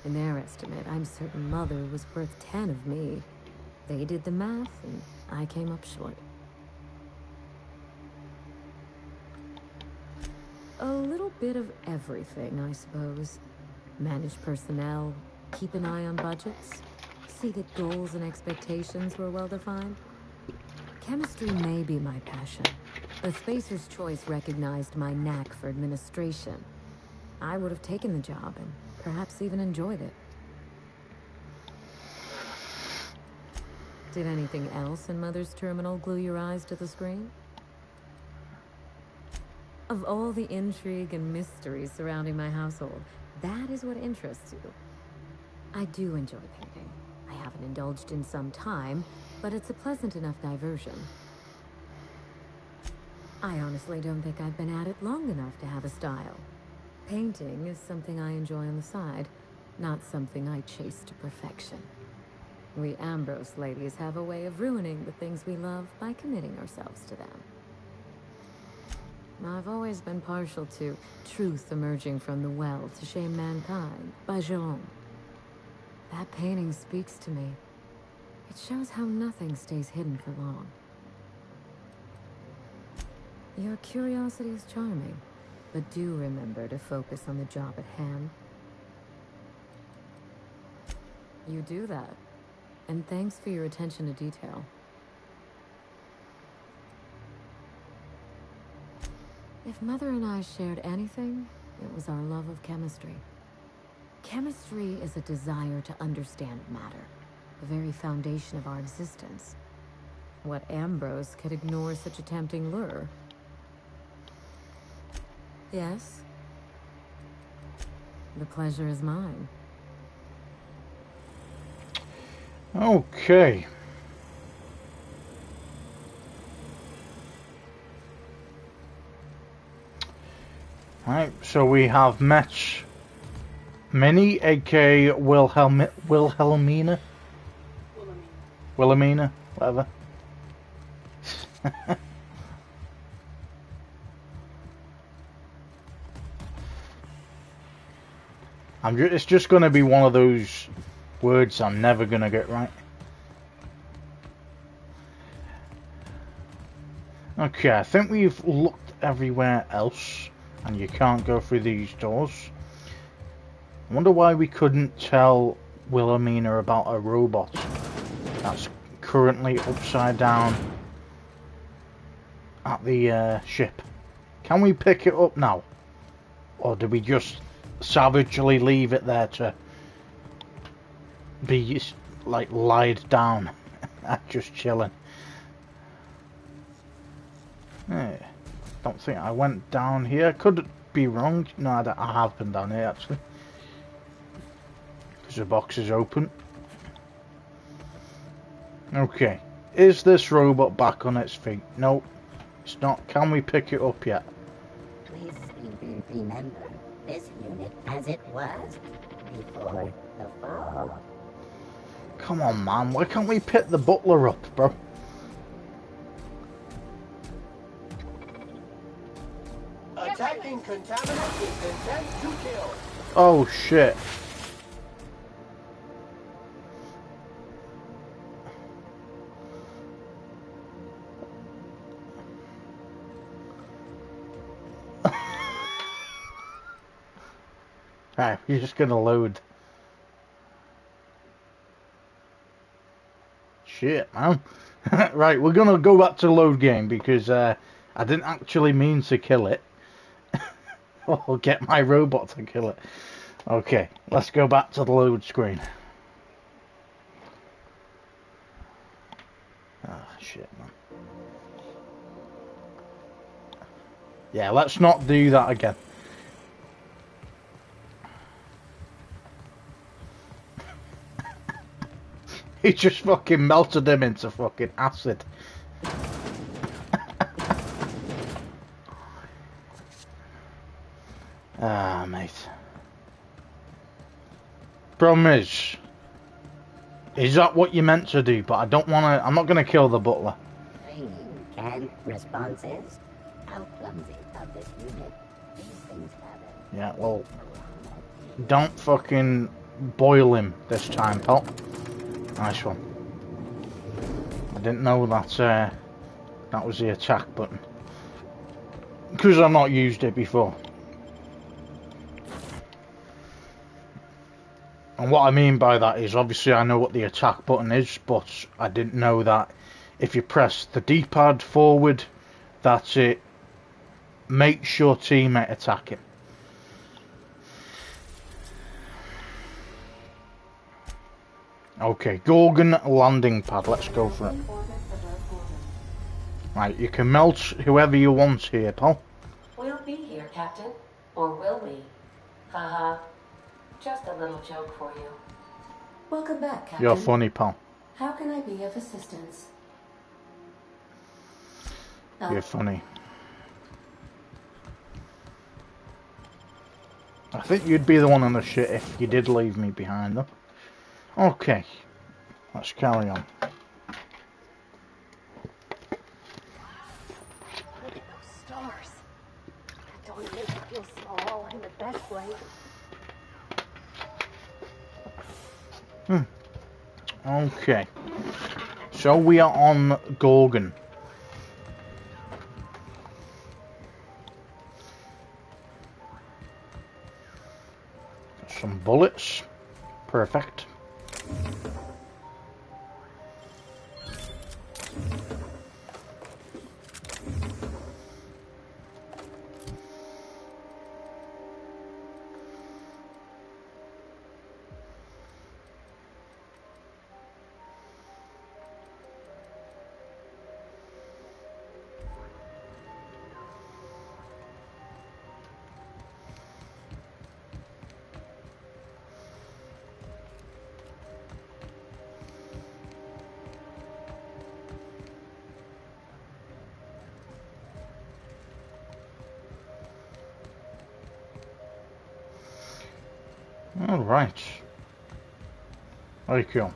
In their estimate, I'm certain Mother was worth 10 of me. They did the math, and I came up short. A little bit of everything, I suppose. Manage personnel, keep an eye on budgets, see that goals and expectations were well defined. Chemistry may be my passion, but Spacer's Choice recognized my knack for administration. I would have taken the job and perhaps even enjoyed it. Did anything else in Mother's terminal glue your eyes to the screen? Of all the intrigue and mysteries surrounding my household, that is what interests you. I do enjoy painting. I haven't indulged in some time, but it's a pleasant enough diversion. I honestly don't think I've been at it long enough to have a style. Painting is something I enjoy on the side, not something I chase to perfection. We Ambrose ladies have a way of ruining the things we love by committing ourselves to them. I've always been partial to Truth Emerging from the Well to Shame Mankind by Jerome. That painting speaks to me. It shows how nothing stays hidden for long. Your curiosity is charming, but do remember to focus on the job at hand. You do that. And thanks for your attention to detail. If Mother and I shared anything, it was our love of chemistry. Chemistry is a desire to understand matter, the very foundation of our existence. What Ambrose could ignore such a tempting lure? Yes? The pleasure is mine. Okay. Right, so we have met Minnie, aka Wilhelmina? Wilhelmina, whatever. It's just going to be one of those words I'm never going to get right. Okay, I think we've looked everywhere else, and you can't go through these doors. I wonder why we couldn't tell Wilhelmina about a robot that's currently upside down at the ship. Can we pick it up now? Or do we just savagely leave it there to be like lied down? Just chilling. Don't think I went down here. Could be wrong. No, I have been down here actually. Because the box is open. Okay. Is this robot back on its feet? No, it's not. Can we pick it up yet? Please remember this unit as it was before the fall. Come on, man. Why can't we pick the butler up, bro? Attacking contaminant with intent to kill. Oh, shit. Right, you're just gonna load. Shit, man. Right, we're gonna go back to load game because I didn't actually mean to kill it. Or get my robot to kill it. Okay, let's go back to the load screen. Ah, shit, man. Yeah, let's not do that again. He just fucking melted him into fucking acid. Ah, mate. Problem is that what you meant to do? But I don't want to. I'm not going to kill the butler. Training canned responses. How clumsy of this unit. These things happen. Yeah, well, don't fucking boil him this time, pal. Nice one. I didn't know that that was the attack button because I've not used it before. And what I mean by that is, obviously I know what the attack button is, but I didn't know that if you press the D-pad forward, that it makes your teammate attack him. Okay, Gorgon landing pad, let's go for it. Right, you can melt whoever you want here, pal. We'll be here, Captain. Or will we? Haha. Just a little joke for you. Welcome back, Captain. You're funny, pal. How can I be of assistance? You're funny. I think you'd be the one on the shit if you did leave me behind, though. Okay, let's carry on. Look at those stars. That don't make you feel small in the best way. Okay, so we are on Gorgon. Some bullets. Perfect. Alright. Very cool.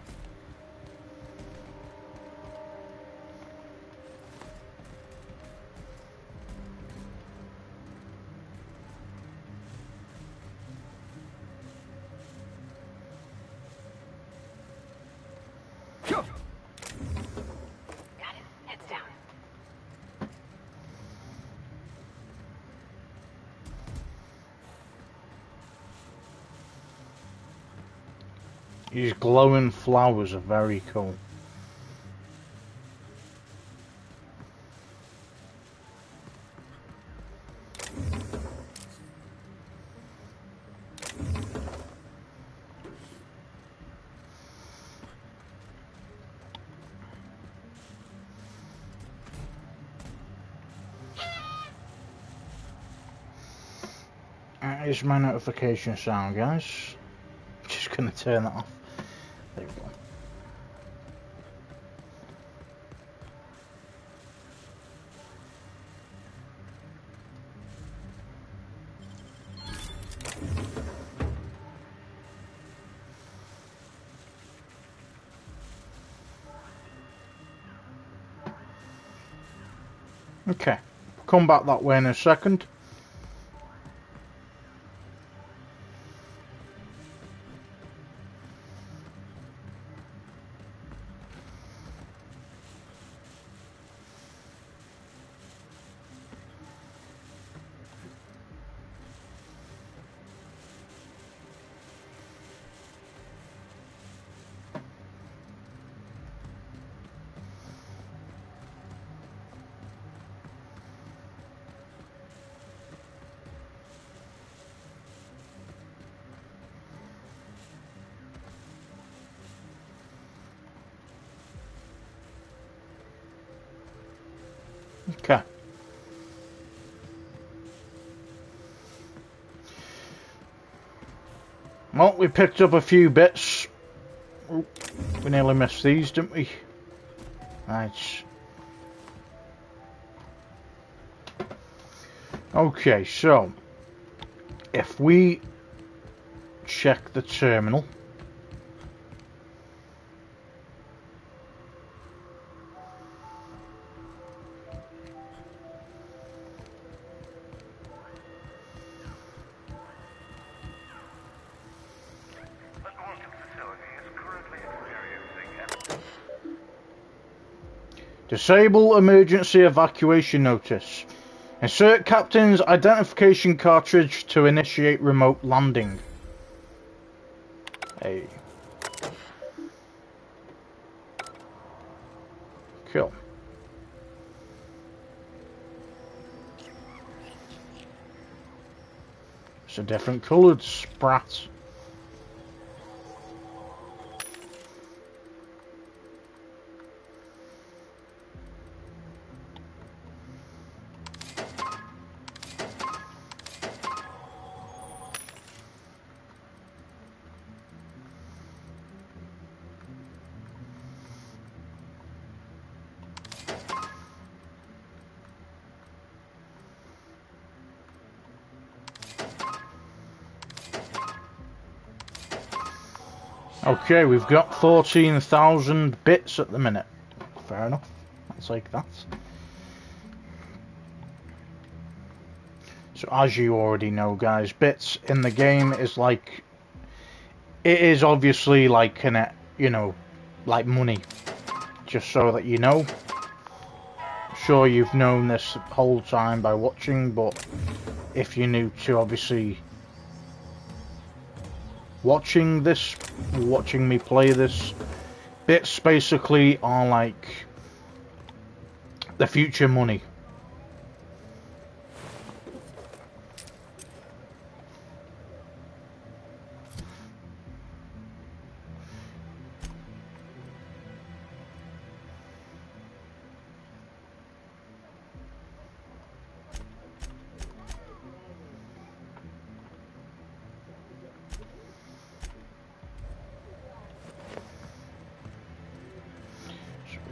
Got it. Heads down. These glowing flowers are very cool. That is my notification sound, guys. Just gonna turn that off. There we go. Okay, come back that way in a second. Okay. Well, we picked up a few bits. Ooh, we nearly missed these, didn't we? Right. Okay, so if we check the terminal. Disable emergency evacuation notice. Insert captain's identification cartridge to initiate remote landing. Hey. Cool. It's a different coloured sprat. Okay, we've got 14,000 bits at the minute. Fair enough. I'll take that. So as you already know, guys, bits in the game is like... It is obviously like, you know, like money. Just so that you know. I'm sure you've known this whole time by watching, but if you're new to obviously watching me play this, bits basically are like the future money.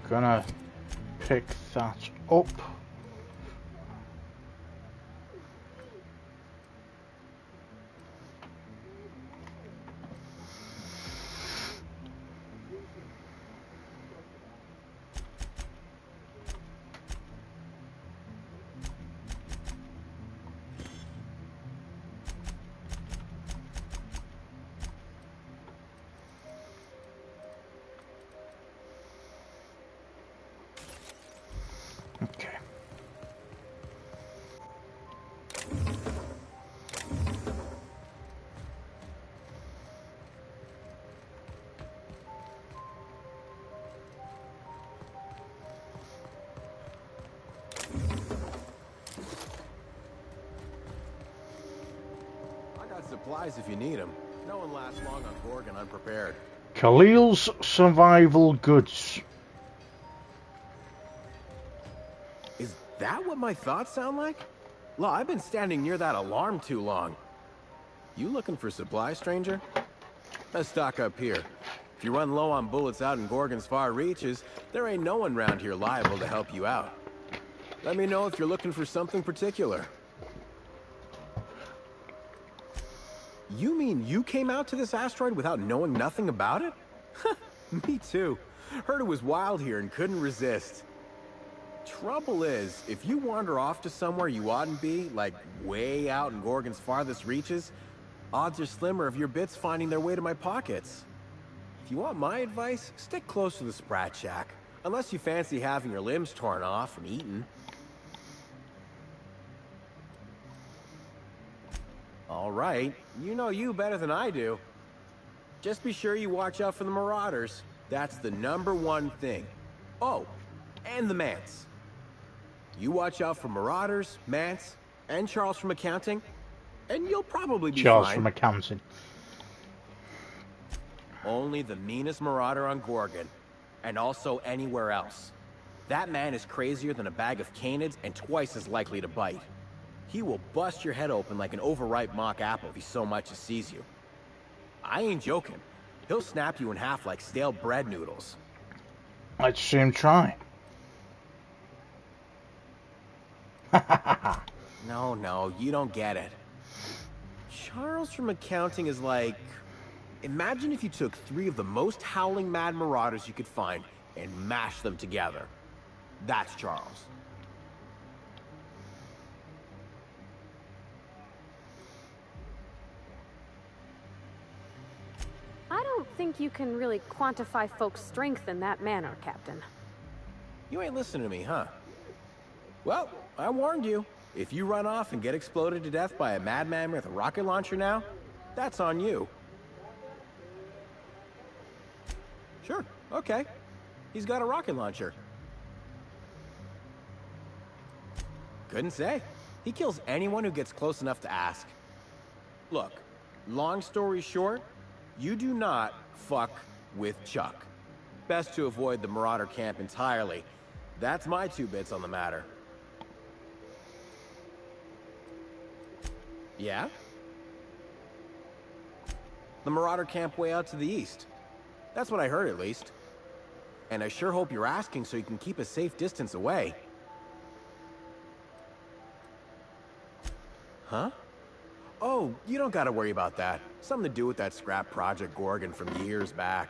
Gonna pick that up. supplies if you need them. No one lasts long on Gorgon unprepared. Khalil's survival goods. Is that what my thoughts sound like? Look, I've been standing near that alarm too long. You looking for supplies, stranger? Let's stock up here. If you run low on bullets out in Gorgon's far reaches, there ain't no one around here liable to help you out. Let me know if you're looking for something particular. You mean you came out to this asteroid without knowing nothing about it? Me too. Heard it was wild here and couldn't resist. Trouble is, if you wander off to somewhere you oughtn't be, like way out in Gorgon's farthest reaches, odds are slimmer of your bits finding their way to my pockets. If you want my advice, stick close to the Sprat Shack. Unless you fancy having your limbs torn off and eaten. All right, you know you better than I do. Just be sure you watch out for the Marauders. That's the #1 thing. Oh, and the Mance. You watch out for Marauders, Mance, and Charles from accounting, and you'll probably be Charles fine. from accounting. Only the meanest Marauder on Gorgon, and also anywhere else. That man is crazier than a bag of canids and twice as likely to bite. He will bust your head open like an overripe mock apple if he so much as sees you. I ain't joking. He'll snap you in half like stale bread noodles. Let's see him try. No, you don't get it. Charles from accounting is like... Imagine if you took 3 of the most howling mad Marauders you could find and mashed them together. That's Charles. I don't think you can really quantify folks' strength in that manner, Captain. You ain't listening to me, huh? Well, I warned you. If you run off and get exploded to death by a madman with a rocket launcher now, that's on you. Sure, okay. He's got a rocket launcher. Couldn't say. He kills anyone who gets close enough to ask. Look, long story short, you do not fuck with Chuck. Best to avoid the Marauder camp entirely. That's my 2 bits on the matter. Yeah? The Marauder camp way out to the east. That's what I heard, at least. And I sure hope you're asking so you can keep a safe distance away. Huh? Oh, you don't gotta worry about that. Something to do with that scrap Project Gorgon from years back.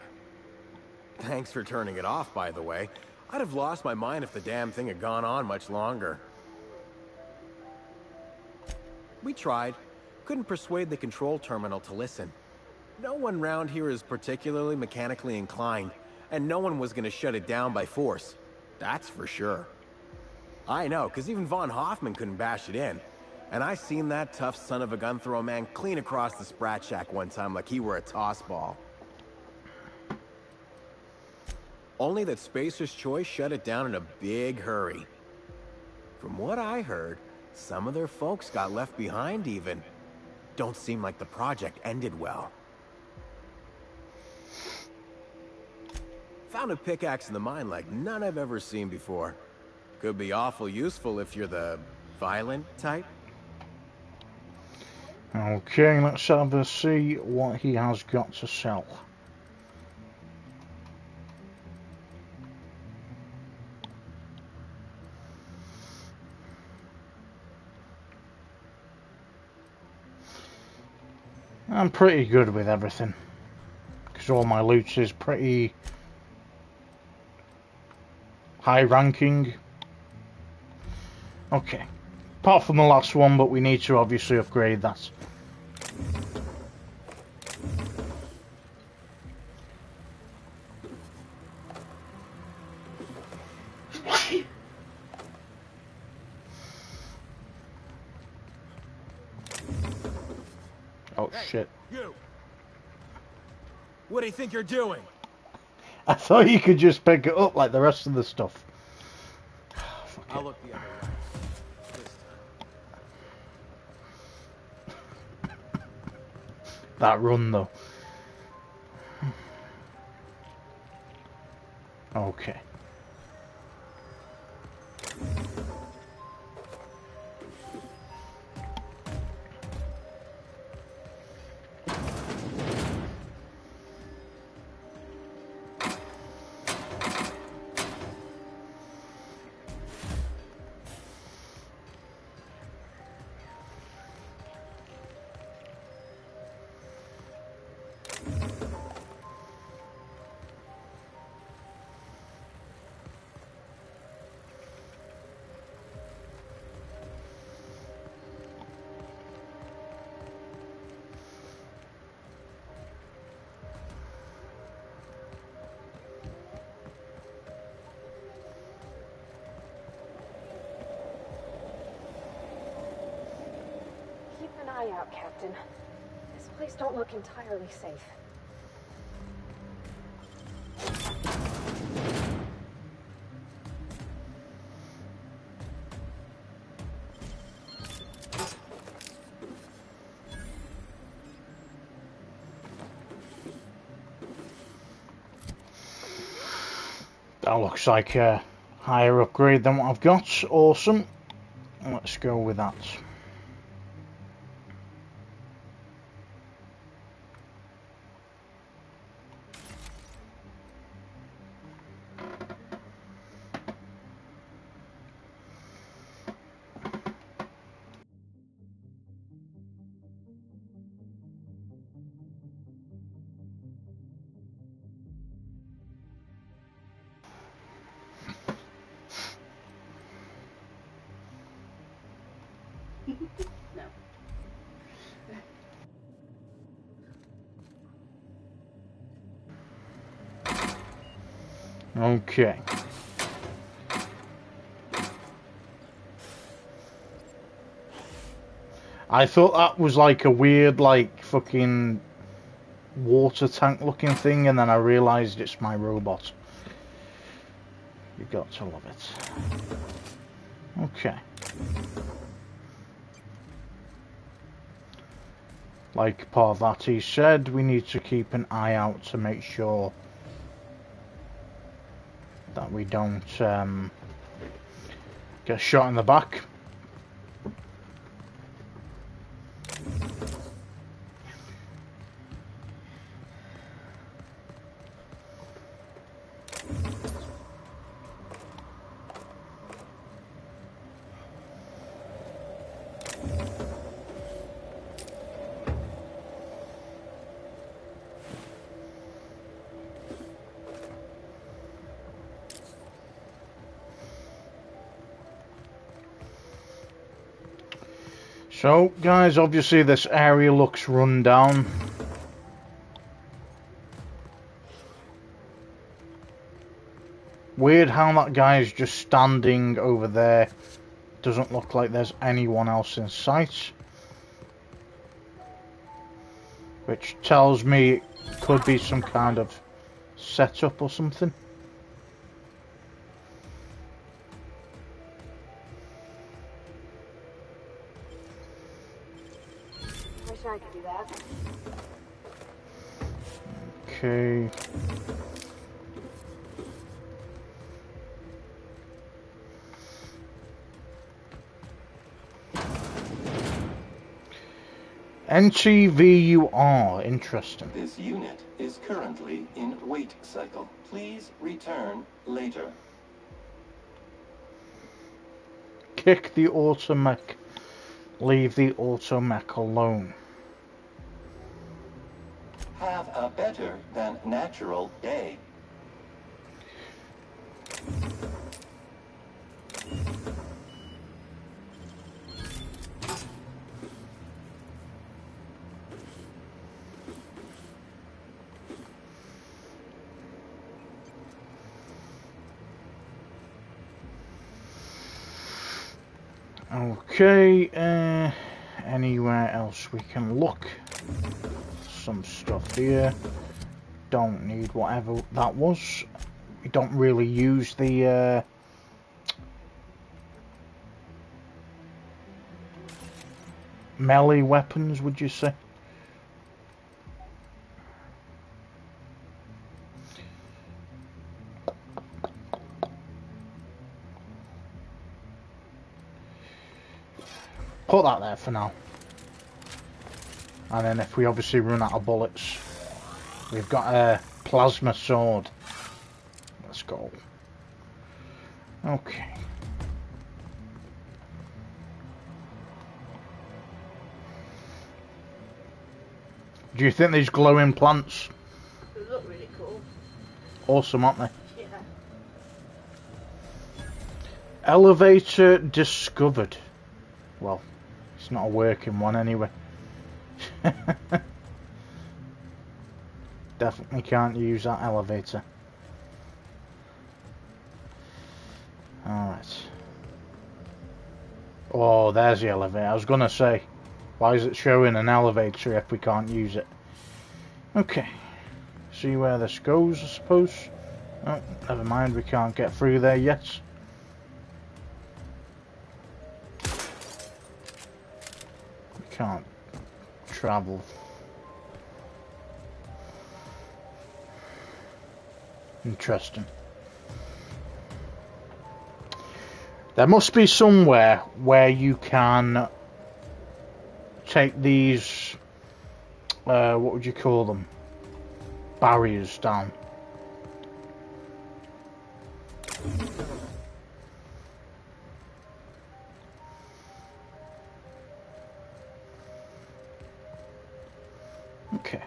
Thanks for turning it off, by the way. I'd have lost my mind if the damn thing had gone on much longer. We tried. Couldn't persuade the control terminal to listen. No one round here is particularly mechanically inclined, and no one was gonna shut it down by force. That's for sure. I know, because even Von Hoffman couldn't bash it in. And I seen that tough son of a gun throw a man clean across the Sprat Shack one time like he were a toss ball. Only that Spacer's Choice shut it down in a big hurry. From what I heard, some of their folks got left behind even. Don't seem like the project ended well. Found a pickaxe in the mine like none I've ever seen before. Could be awful useful if you're the violent type. Okay, let's have a see what he has got to sell. I'm pretty good with everything, because all my loot is pretty high ranking. Okay, apart from the last one, but we need to obviously upgrade that. Oh shit. You! What do you think you're doing? I thought you could just pick it up like the rest of the stuff. I'll look the other way. This that run though. Okay. Keep an eye out, Captain. This place don't look entirely safe. That looks like a higher upgrade than what I've got. Awesome. Let's go with that. Okay. I thought that was like a weird, like, fucking water tank looking thing, and then I realised it's my robot. You got to love it. Okay. Like Parvati said, we need to keep an eye out to make sure that we don't get shot in the back. So, guys, obviously this area looks run down. Weird how that guy's just standing over there. Doesn't look like there's anyone else in sight. Which tells me it could be some kind of setup or something. Wish I could do that. Okay. NTVUR, interesting. This unit is currently in wait cycle. Please return later. Kick the automech. Leave the automech alone. Have a better than natural day. Okay, anywhere else we can look? Some stuff here. Don't need whatever that was. We don't really use the melee weapons, would you say? Put that there for now. And then if we obviously run out of bullets, we've got a plasma sword. Let's go. Okay. Do you think these glowing plants? They look really cool. Awesome, aren't they? Yeah. Elevator discovered. Well, it's not a working one anyway. Definitely can't use that elevator. Alright. Oh, there's the elevator. I was gonna say, why is it showing an elevator if we can't use it? Okay. See where this goes, I suppose. Oh, never mind, we can't get through there yet. We can't travel. Interesting. There must be somewhere where you can take these, what would you call them? Barriers down. Okay.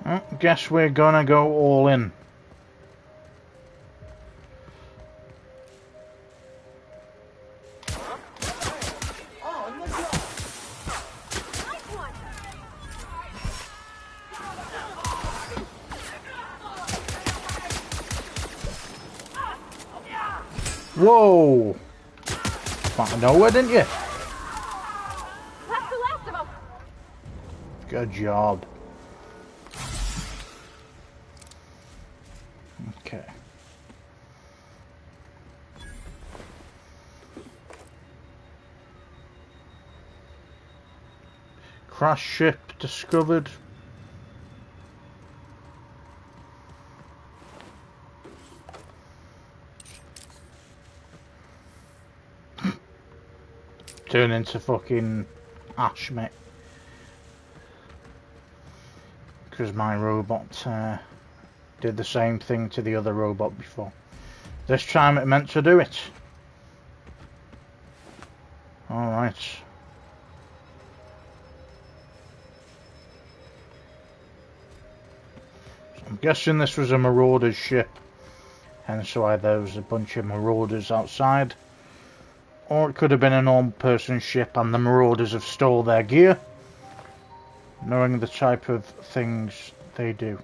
I guess we're gonna go all in. Whoa! Out of nowhere, didn't you? That's the last of them. Good job. Okay. Crash ship discovered. Turn into fucking ash, mate. Because my robot did the same thing to the other robot before. This time it meant to do it. Alright. So I'm guessing this was a marauder's ship. Hence why there was a bunch of marauders outside. Or it could have been a normal person's ship and the marauders have stole their gear. Knowing the type of things they do.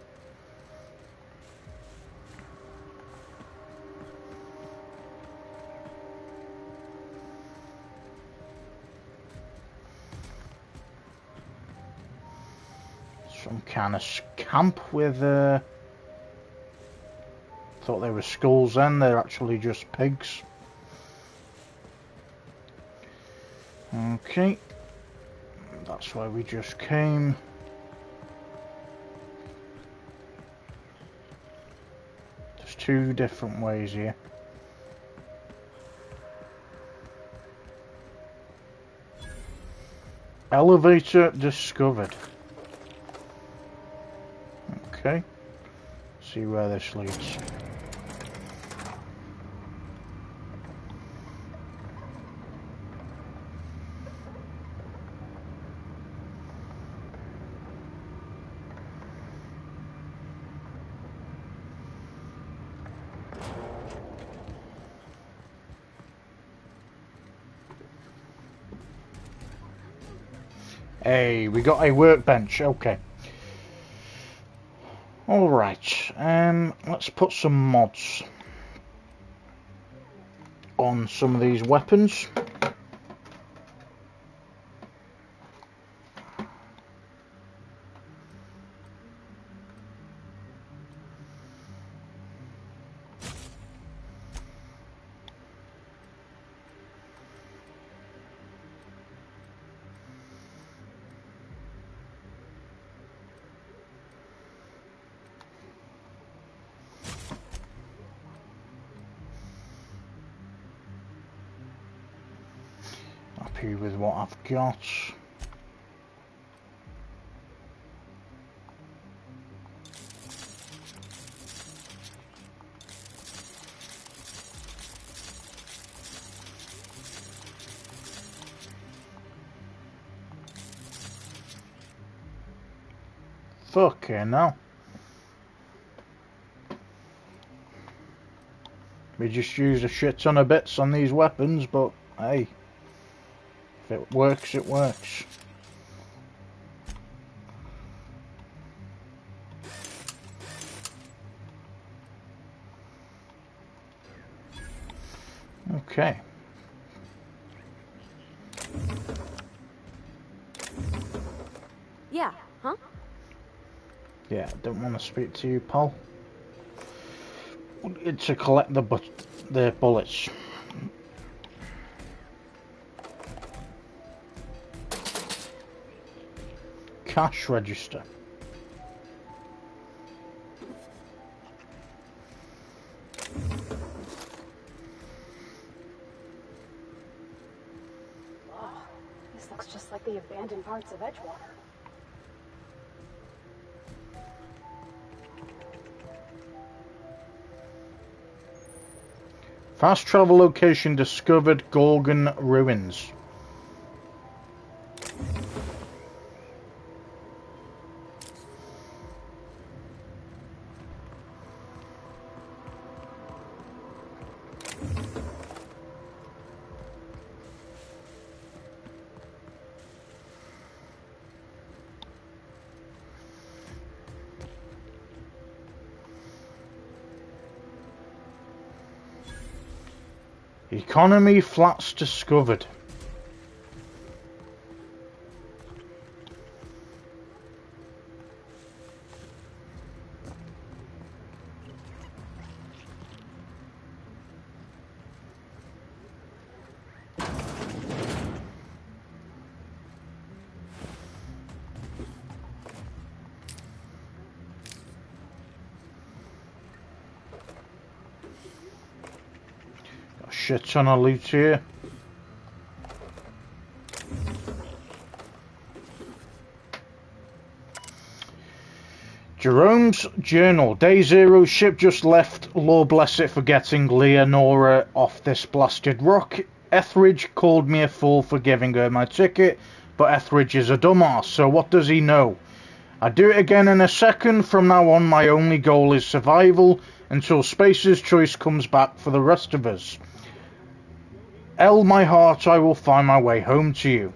Some kind of camp with thought they were skulls then, they're actually just pigs. Okay. That's where we just came. There's two different ways here. Elevator discovered. Okay. See where this leads. Hey, we got a workbench. Okay. Alright, let's put some mods on some of these weapons. happy with what I've got. Fucking hell. We just used a shit ton of bits on these weapons, but hey, if it works, it works. Okay. Yeah, huh? Yeah, I don't want to speak to you, pal. To collect the bullets. Cash register. Oh, this looks just like the abandoned parts of Edgewater. Fast travel location discovered, Gorgon ruins. Economy flats discovered. Got a shit ton of loot here. Jerome's journal. Day 0, ship just left. Lord bless it for getting Leonora off this blasted rock. Etheridge called me a fool for giving her my ticket, but Etheridge is a dumbass, so what does he know? I'd do it again in a second. From now on, my only goal is survival until Spacer's choice comes back for the rest of us. L, my heart, I will find my way home to you.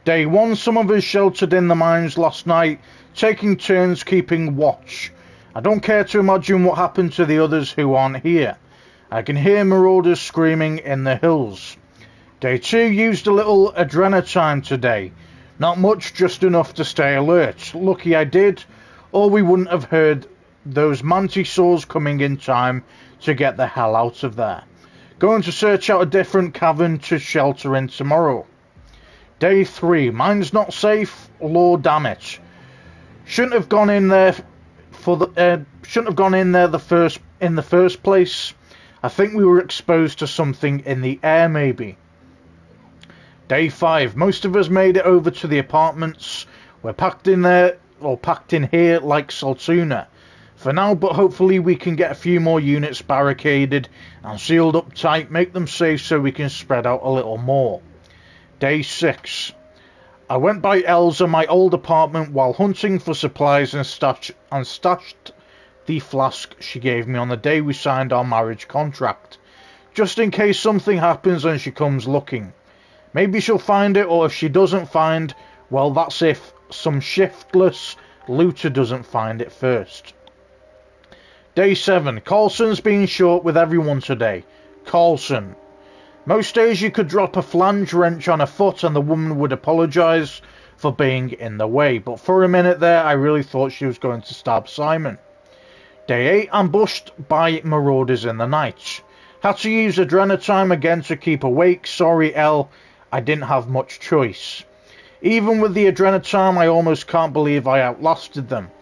Day 1, some of us sheltered in the mines last night, taking turns keeping watch. I don't care to imagine what happened to the others who aren't here. I can hear marauders screaming in the hills. Day 2, used a little adrenatime today. Not much, just enough to stay alert. Lucky I did, or we wouldn't have heard those mantisaurs coming in time to get the hell out of there. Going to search out a different cavern to shelter in tomorrow. Day 3, mine's not safe. Lord damn it. Shouldn't have gone in there in the first place. I think we were exposed to something in the air, maybe. Day 5, most of us made it over to the apartments. We're packed in there, or packed in here like Saltuna. For now, but hopefully we can get a few more units barricaded and sealed up tight, make them safe so we can spread out a little more. Day 6. I went by Elsa, my old apartment, while hunting for supplies and stashed the flask she gave me on the day we signed our marriage contract. Just in case something happens and she comes looking. Maybe she'll find it, or if she doesn't find, well, that's if some shiftless looter doesn't find it first. Day 7. Carlson's been short with everyone today. Carlson. Most days you could drop a flange wrench on a foot and the woman would apologise for being in the way, but for a minute there I really thought she was going to stab Simon. Day 8, ambushed by marauders in the night. Had to use adrenatime again to keep awake. Sorry, L, I didn't have much choice. Even with the adrenatime, I almost can't believe I outlasted them.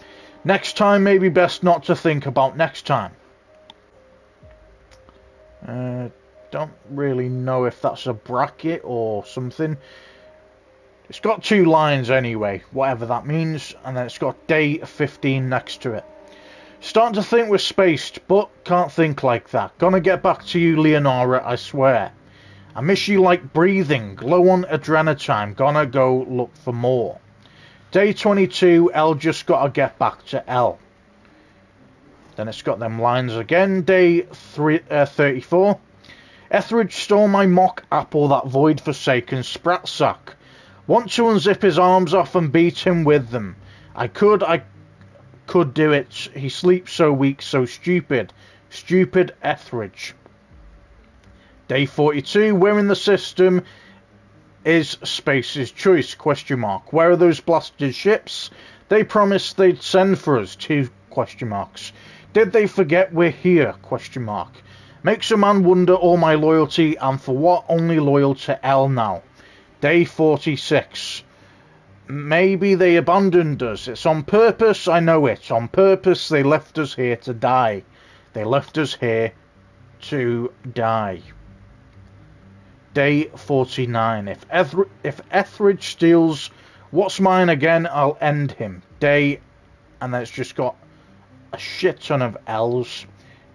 Next time, maybe best not to think about next time. don't really know if that's a bracket or something. It's got 2 lines anyway, whatever that means, and then it's got day 15 next to it. Starting to think we're spaced, but can't think like that. Gonna get back to you, Leonora, I swear. I miss you like breathing, low on adrenochrome, gonna go look for more. Day 22, L just gotta get back to L. Then it's got them lines again, day 34. Etheridge stole my mock apple, that void-forsaken sprat sack. Want to unzip his arms off and beat him with them. I could do it. He sleeps so weak, so stupid. Stupid Etheridge. Day 42, we're in the system. Is Space's choice? Question mark. Where are those blasted ships? They promised they'd send for us. 2 question marks. Did they forget we're here? Question mark. Makes a man wonder all my loyalty, and for what? Only loyal to L now. Day 46. Maybe they abandoned us. It's on purpose, I know it. On purpose, they left us here to die. They left us here to die. Day 49. If Etheridge steals what's mine again, I'll end him. Day, and then it's just got a shit ton of L's.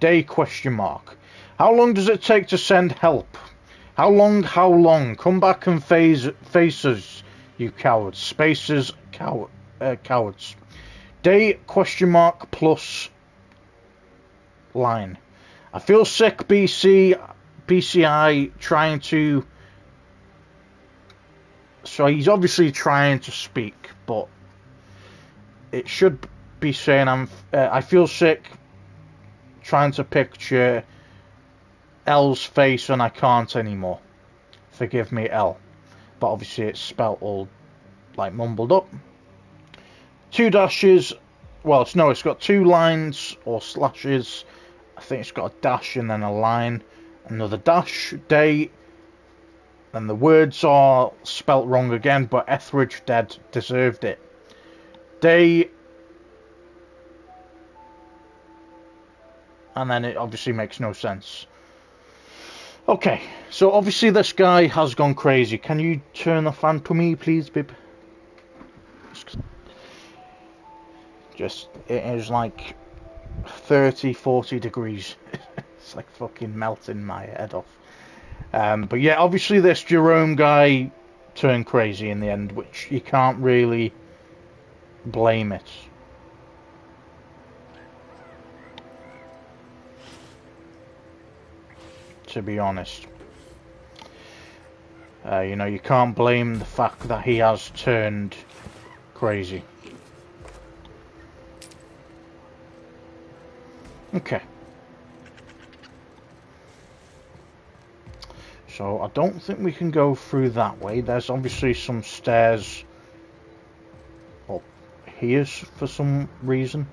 Day question mark. How long does it take to send help? How long? How long? Come back and face us, you cowards. Spacers, cowards. Day question mark plus line. I feel sick, BCI trying to... So he's obviously trying to speak, but it should be saying I feel sick trying to picture L's face and I can't anymore. Forgive me, L. But obviously it's spelt all like mumbled up. 2 dashes. Well, it's got 2 lines or slashes. I think it's got a dash and then a line. Another dash. Day. And the words are spelt wrong again, but Etheridge dead deserved it. Day. And then it obviously makes no sense. Okay, so obviously this guy has gone crazy. Can you turn the fan to me, please, babe? Just, it is like 30, 40 degrees. It's like fucking melting my head off. But yeah, obviously this Jerome guy turned crazy in the end, which you can't really blame it. To be honest, you know, you can't blame the fact that he has turned crazy. Okay, so I don't think we can go through that way. There's obviously some stairs up here for some reason,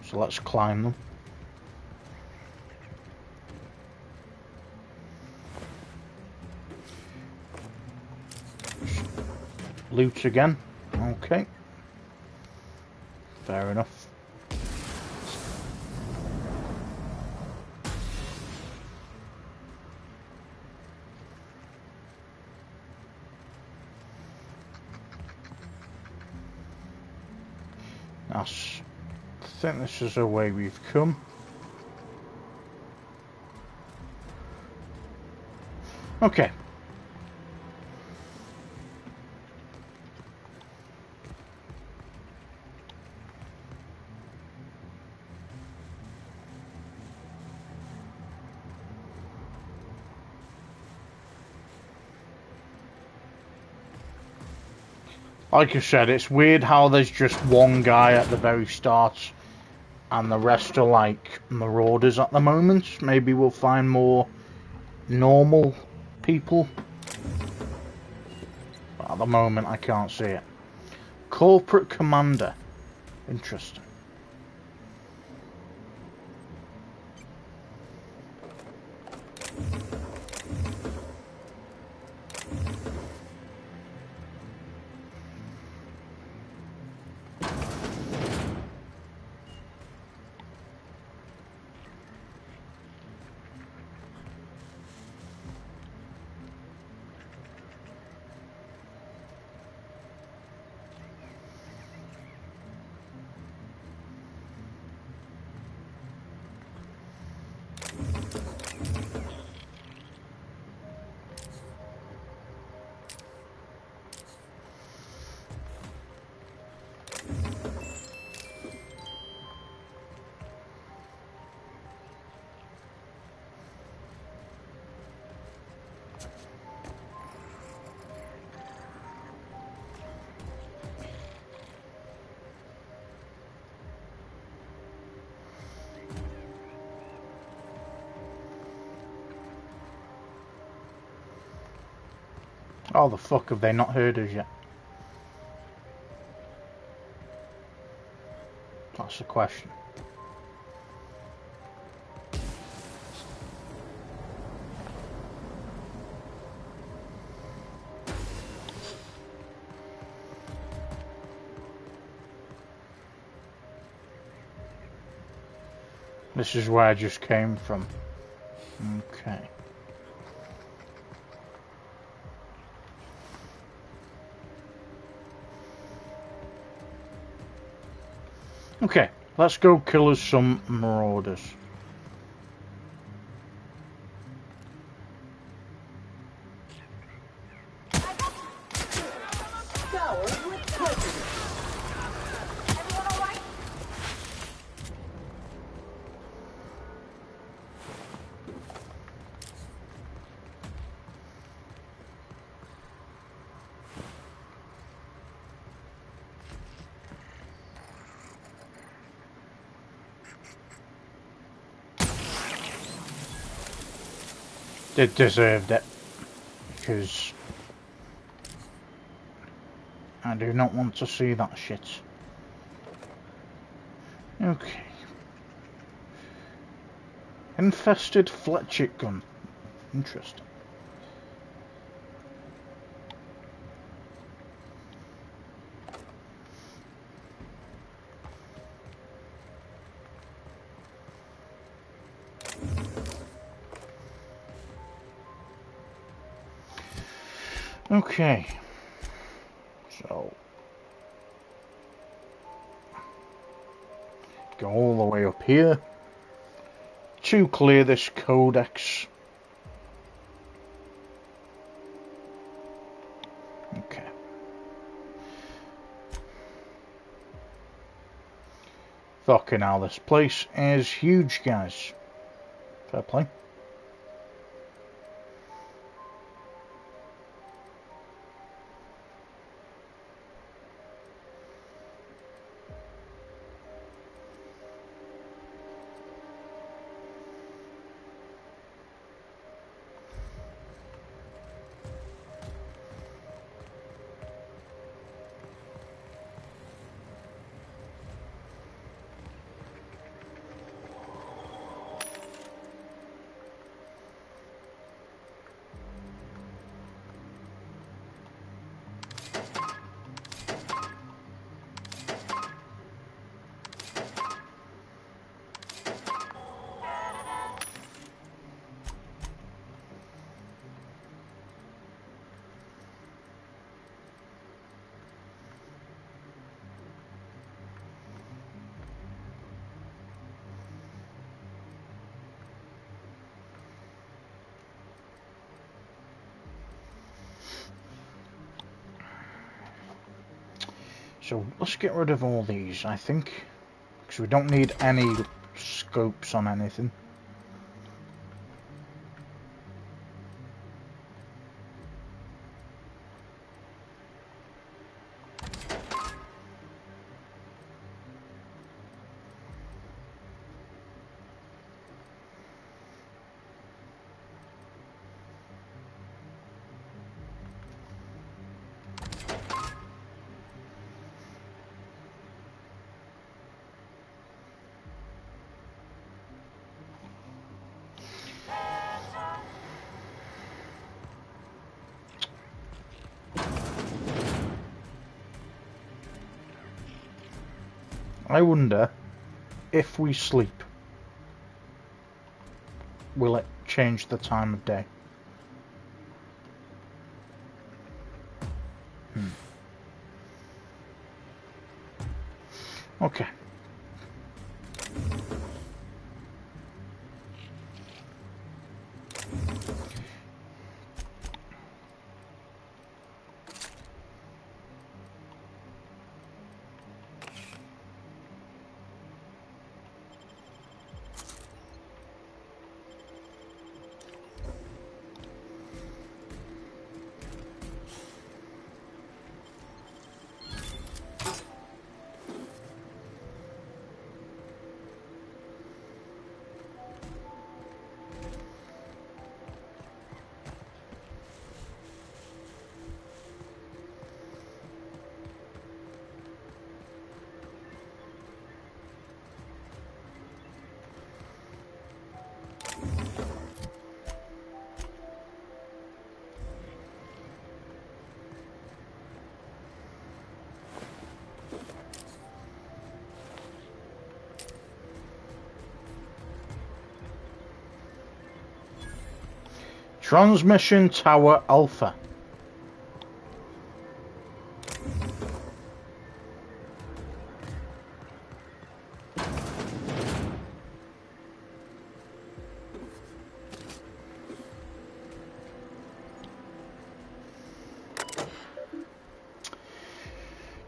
so let's climb them. Loot again. Okay. Fair enough. I think this is the way we've come. Okay. Like I said, it's weird how there's just one guy at the very start and the rest are like marauders at the moment. Maybe we'll find more normal people. But at the moment I can't see it. Corporate Commander. Interesting. How the fuck have they not heard us yet? That's the question. This is where I just came from. Okay. Okay, let's go kill us some marauders. They deserved it, because I do not want to see that shit. Okay. Infested fletchit gun. Interesting. Okay, so go all the way up here to clear this codex. Okay. Fucking hell, this place is huge, guys. Fair play. So let's get rid of all these, I think, because we don't need any scopes on anything. I wonder if we sleep, will it change the time of day? Okay. Transmission Tower Alpha.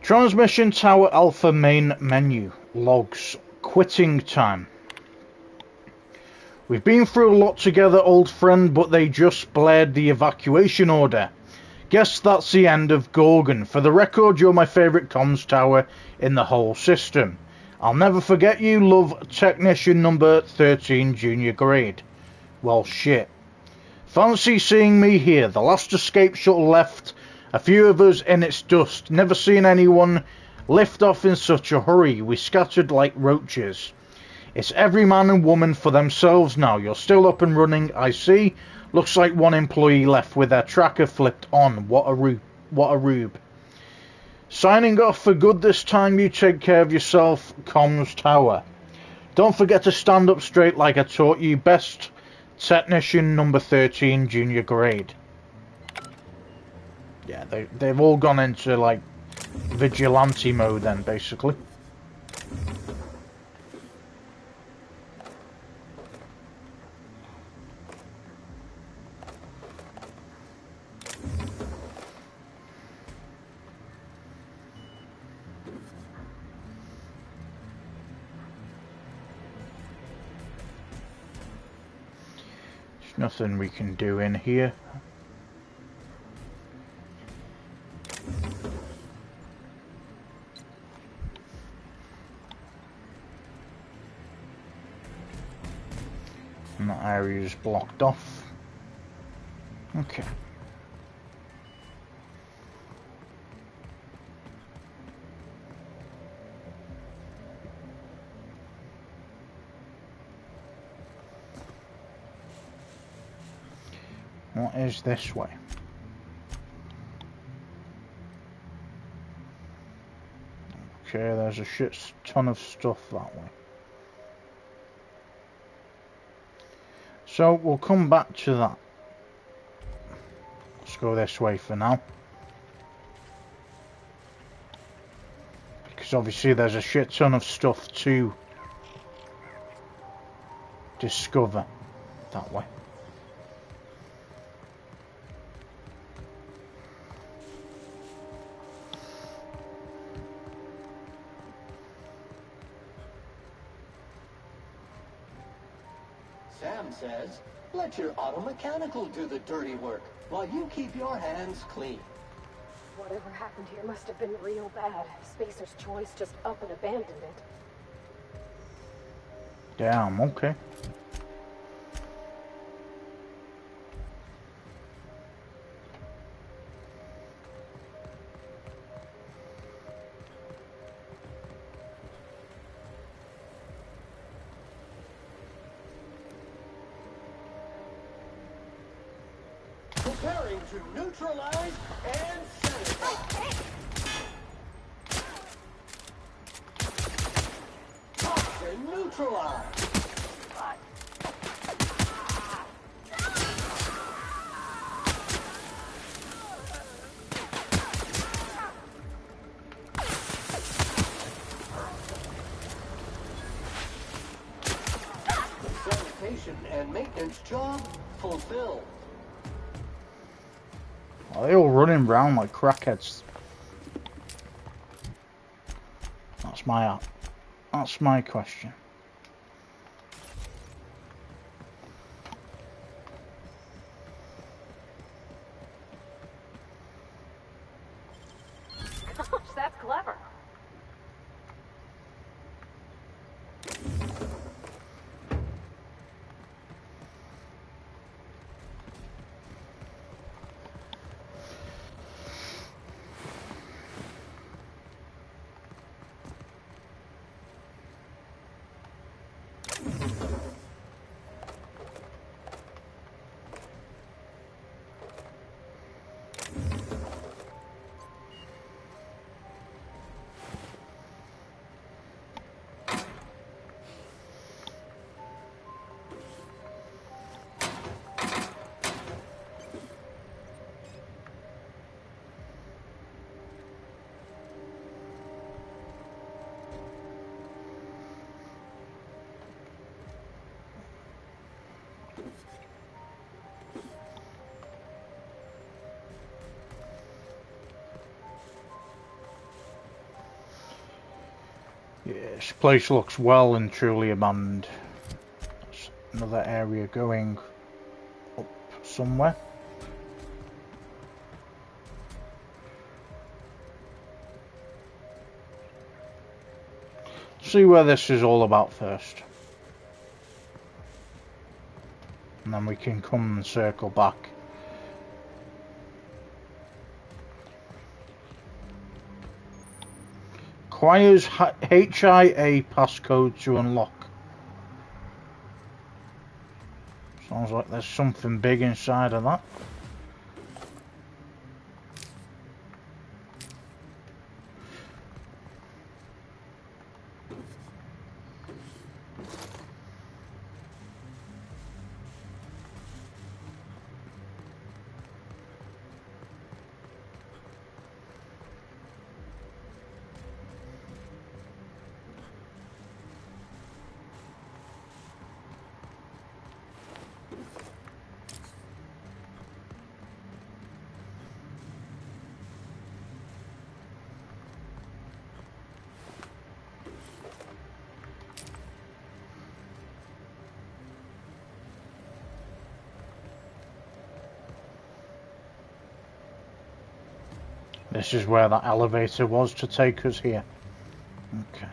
Transmission Tower Alpha main menu. Logs. Quitting time. We've been through a lot together, old friend, but they just blared the evacuation order. Guess that's the end of Gorgon. For the record, you're my favourite comms tower in the whole system. I'll never forget you, love, Technician number 13 junior grade. Well, shit. Fancy seeing me here. The last escape shuttle left, a few of us in its dust. Never seen anyone lift off in such a hurry. We scattered like roaches. It's every man and woman for themselves now. You're still up and running, I see. Looks like one employee left with their tracker flipped on. What a rube. Signing off for good this time. You take care of yourself, Comms Tower. Don't forget to stand up straight like I taught you. Best, Technician number 13 junior grade. Yeah, they've all gone into like vigilante mode then, basically. Nothing we can do in here. And that area is blocked off. Okay. What is this way? Okay, there's a shit ton of stuff that way. So we'll come back to that. Let's go this way for now. Because obviously there's a shit ton of stuff to discover that way. Sam says, let your auto-mechanical do the dirty work, while you keep your hands clean. Whatever happened here must have been real bad. Spacer's Choice just up and abandoned it. Damn, okay. Preparing to neutralize and sanitize. Toxin neutralized. Sanitation and maintenance job fulfilled. Are they all running around like crackheads? That's my question. Gosh, that's clever. This place looks well and truly abandoned. There's another area going up somewhere. See where this is all about first. And then we can come and circle back. Requires HIA passcode to unlock. Sounds like there's something big inside of that. This is where that elevator was to take us here. Okay.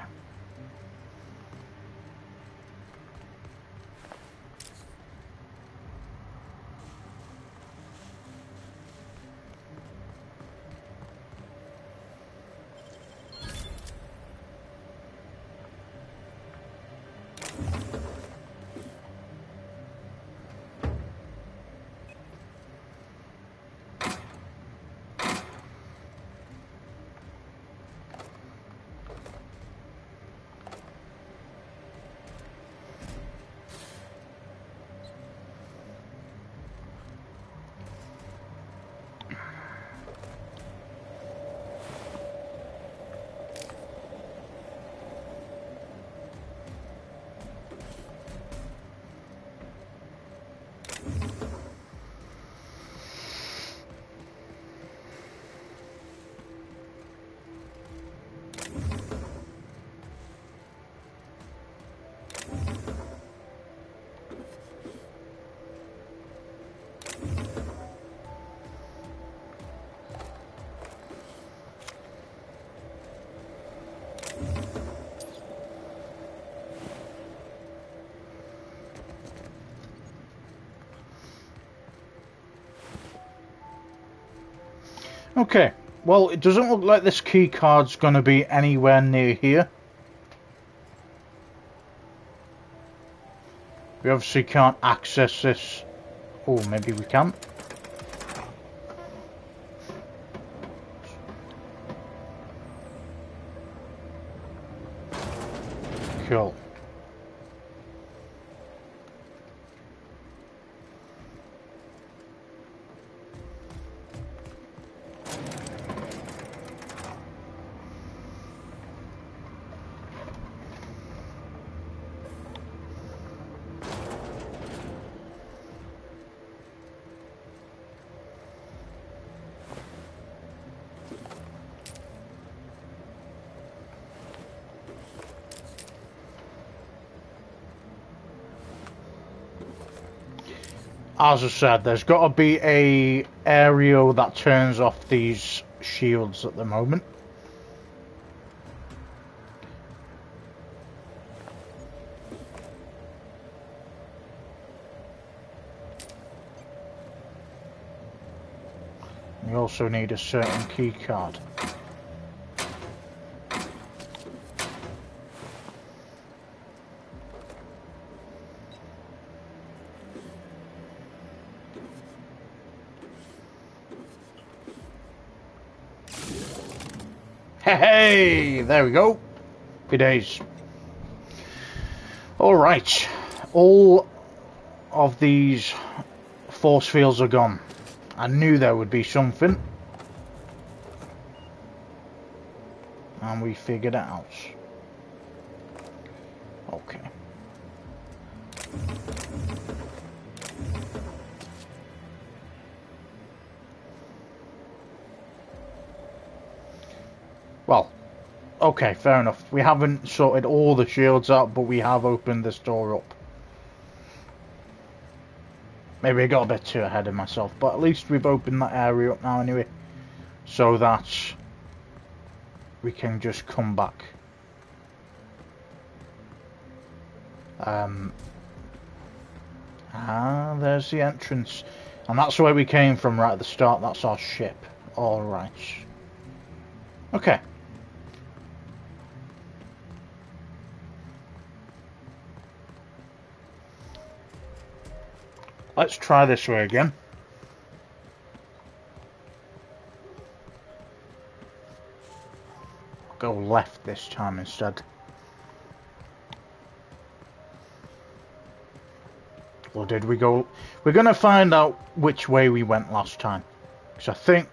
Okay, well, it doesn't look like this key card's going to be anywhere near here. We obviously can't access this. Oh, maybe we can. Cool. As I said, there's got to be a area that turns off these shields at the moment. We also need a certain key card. Hey, there we go. Happy days. Alright, all of these force fields are gone. I knew there would be something. And we figured it out. Okay. Well, Okay, fair enough. We haven't sorted all the shields out, but we have opened this door up. Maybe I got a bit too ahead of myself, but at least we've opened that area up now anyway. So that we can just come back. There's the entrance. And that's where we came from right at the start. That's our ship. Alright. Okay. Let's try this way again. Go left this time instead. Or did we go... We're going to find out which way we went last time. Because I think...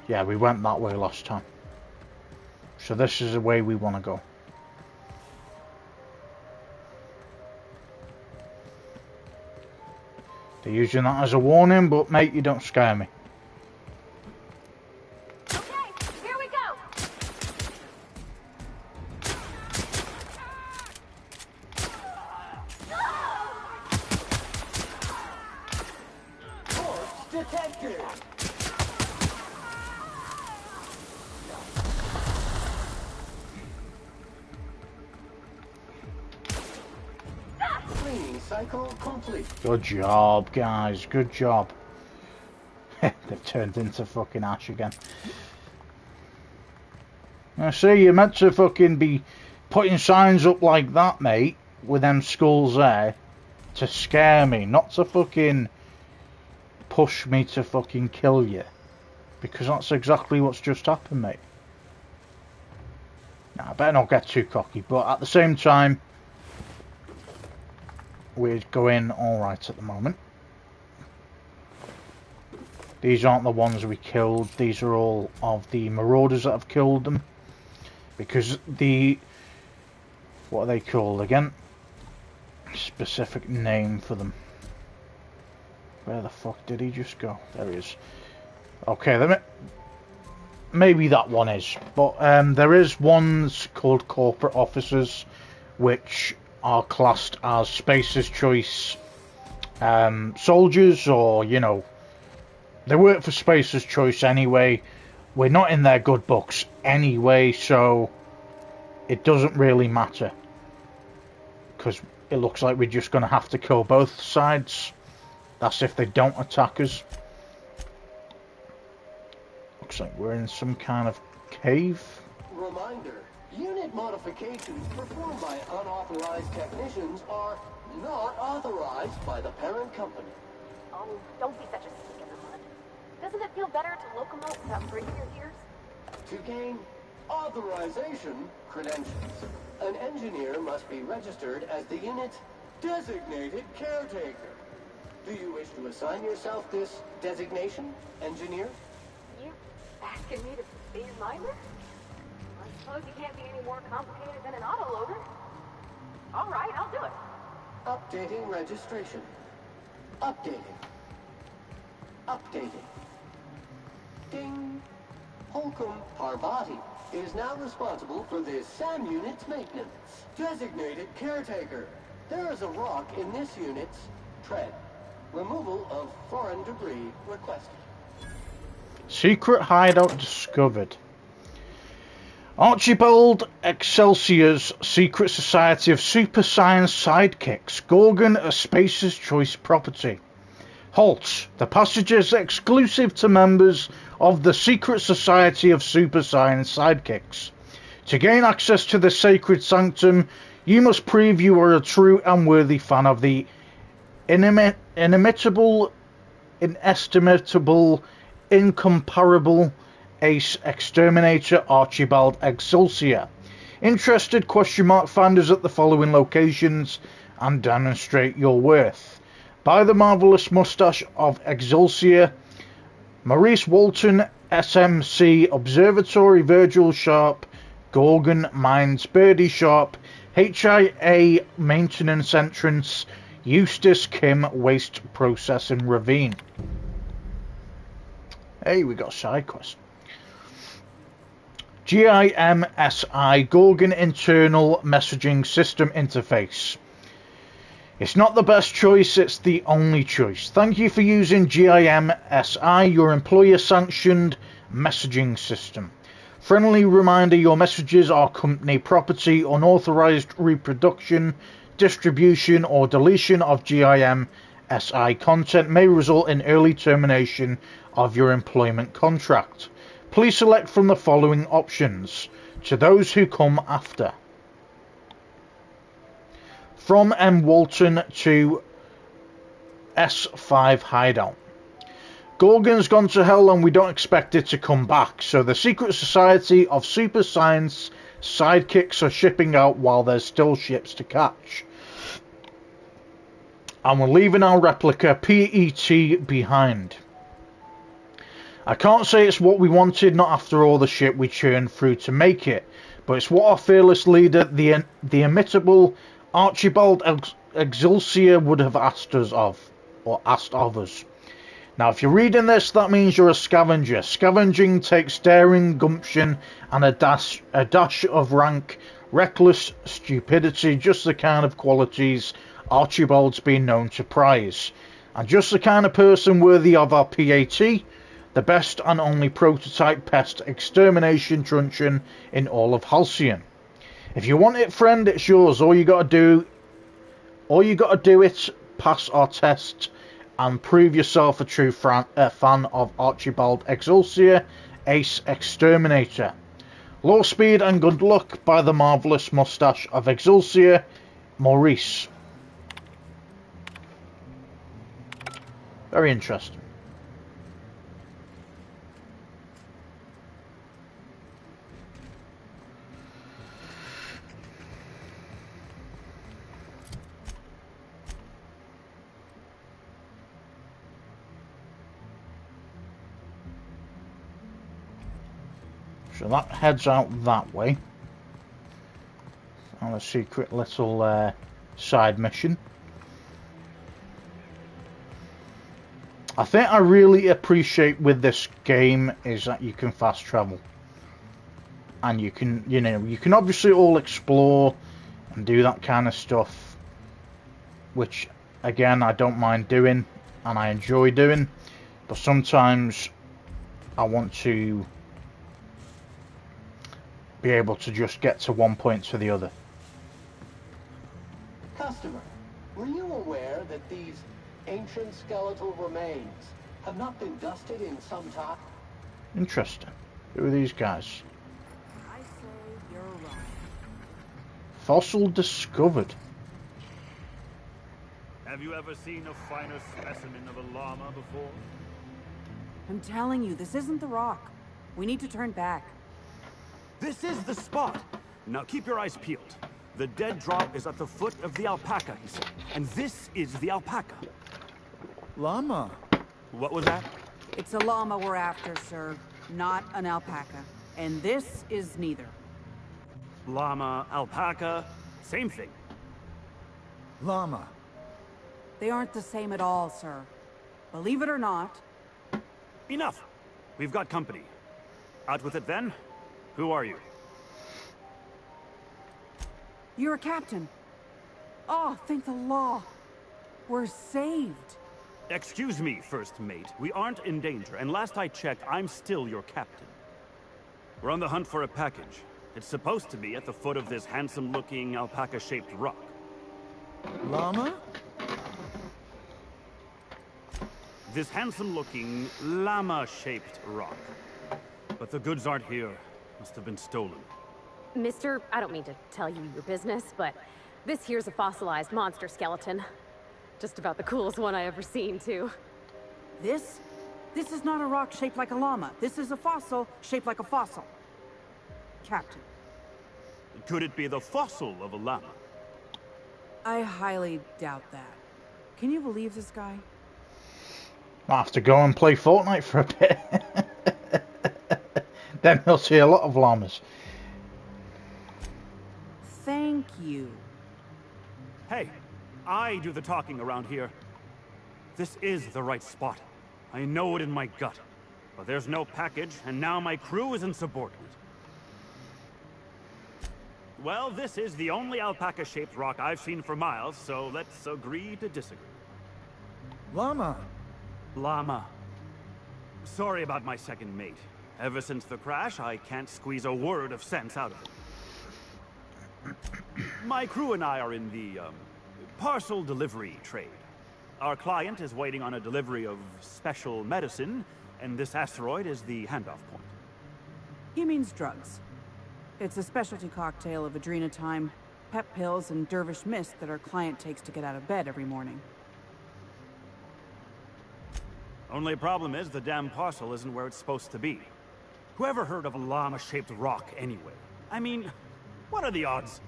Yeah, we went that way last time. So this is the way we want to go. They're using that as a warning, but mate, you don't scare me. Good job, guys. Good job. They've turned into fucking ash again. I see, you're meant to fucking be putting signs up like that, mate, with them skulls there, to scare me, not to fucking push me to fucking kill you. Because that's exactly what's just happened, mate. Now, I better not get too cocky, but at the same time, we're going alright at the moment. These aren't the ones we killed. These are all of the marauders that have killed them. Because the... What are they called again? Specific name for them. Where the fuck did he just go? There he is. Okay, maybe that one is. But there is ones called corporate officers, which are classed as Spacer's Choice soldiers, or, you know, they work for Spacer's Choice anyway. We're not in their good books anyway, so it doesn't really matter. Because it looks like we're just going to have to kill both sides. That's if they don't attack us. Looks like we're in some kind of cave. Reminder. Unit modifications performed by unauthorized technicians are not authorized by the parent company. Oh, don't be such a stick in the mud. Doesn't it feel better to locomote without breaking your ears? To gain authorization credentials, an engineer must be registered as the unit's designated caretaker. Do you wish to assign yourself this designation, engineer? You asking me to be a miner? I suppose you can't be any more complicated than an autoloader. All right, I'll do it. Updating registration. Updating. Updating. Ding. Holcomb Parvati is now responsible for this SAM unit's maintenance. Designated caretaker. There is a rock in this unit's tread. Removal of foreign debris requested. Secret hideout discovered. Archibald Excelsior's secret society of super science sidekicks. Gorgon, a Spacer's Choice property. Halt. The passage is exclusive to members of the secret society of super science sidekicks. To gain access to the sacred sanctum, you must prove you are a true and worthy fan of the inimitable, inestimable, incomparable ace exterminator Archibald Excelsior. Interested? ? Find us at the following locations and demonstrate your worth. By the marvelous mustache of Excelsior, Maurice Walton, SMC Observatory, Virgil Sharp, Gorgon Mines, Birdie Sharp, HIA Maintenance Entrance, Eustace Kim Waste Processing Ravine. Hey, we got a side quest. GIMSI Gorgon Internal Messaging System Interface. It's not the best choice, it's the only choice. Thank you for using GIMSI, your employer-sanctioned messaging system. Friendly reminder, your messages are company property. Unauthorized reproduction, distribution or deletion of GIMSI content may result in early termination of your employment contract. Please select from the following options. To those who come after. From M. Walton to S5 Hideout. Gorgon's gone to hell and we don't expect it to come back, so the secret society of super science sidekicks are shipping out while there's still ships to catch. And we're leaving our replica PET behind. I can't say it's what we wanted, not after all the shit we churned through to make it, but it's what our fearless leader, the imitable Archibald Exulsior, would have asked us of, or asked of us. Now, if you're reading this, that means you're a scavenger. Scavenging takes daring, gumption, and a dash of rank, reckless stupidity, just the kind of qualities Archibald's been known to prize. And just the kind of person worthy of our PAT, the best and only prototype pest extermination truncheon in all of Halcyon. If you want it, friend, it's yours. All you gotta do it, pass our test, and prove yourself a true fan of Archibald Exulsior, Ace Exterminator. Low speed and good luck by the marvellous moustache of Exulsior, Maurice. Very interesting. So that heads out that way. On a secret little side mission. I think I really appreciate with this game is that you can fast travel. And you can, you can obviously all explore and do that kind of stuff. Which, again, I don't mind doing and I enjoy doing. But sometimes I want to be able to just get to one point to the other. Customer, were you aware that these ancient skeletal remains have not been dusted in some time? Interesting. Who are these guys? I say you're wrong. Fossil discovered. Have you ever seen a finer specimen of a llama before? I'm telling you, this isn't the rock. We need to turn back. This is the spot! Now keep your eyes peeled. The dead drop is at the foot of the alpaca, he said. And this is the alpaca. Llama. What was that? It's a llama we're after, sir, not an alpaca. And this is neither. Llama, alpaca, same thing. Llama. They aren't the same at all, sir. Believe it or not. Enough! We've got company. Out with it then? Who are you? You're a captain. Oh, thank the law. We're saved. Excuse me, first mate. We aren't in danger, and last I checked, I'm still your captain. We're on the hunt for a package. It's supposed to be at the foot of this handsome-looking, alpaca-shaped rock. Llama? This handsome-looking, llama-shaped rock. But the goods aren't here. Must have been stolen. Mister, I don't mean to tell you your business, but this here's a fossilized monster skeleton. Just about the coolest one I ever seen, too. This is not a rock shaped like a llama. This is a fossil shaped like a fossil. Captain. Could it be the fossil of a llama? I highly doubt that. Can you believe this guy? I'll have to go and play Fortnite for a bit. Then we'll see a lot of llamas. Thank you. Hey, I do the talking around here. This is the right spot. I know it in my gut. But there's no package, and now my crew is insubordinate. Well, this is the only alpaca-shaped rock I've seen for miles, so let's agree to disagree. Llama. Llama. Sorry about my second mate. Ever since the crash, I can't squeeze a word of sense out of him. My crew and I are in the, parcel delivery trade. Our client is waiting on a delivery of special medicine, and this asteroid is the handoff point. He means drugs. It's a specialty cocktail of adrenotime, pep pills, and dervish mist that our client takes to get out of bed every morning. Only problem is the damn parcel isn't where it's supposed to be. Whoever heard of a llama-shaped rock anyway? I mean, what are the odds?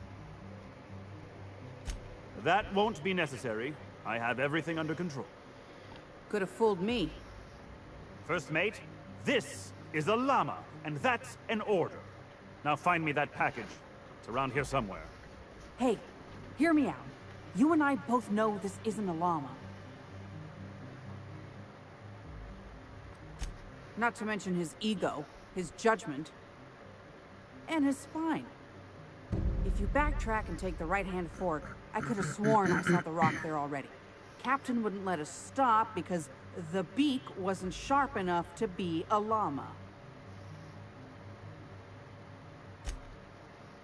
That won't be necessary. I have everything under control. Could have fooled me. First mate, this is a llama, and that's an order. Now find me that package. It's around here somewhere. Hey, hear me out. You and I both know this isn't a llama. Not to mention his ego, his judgment, and his spine. If you backtrack and take the right-hand fork, I could have sworn I saw the rock there already. Captain wouldn't let us stop because the beak wasn't sharp enough to be a llama.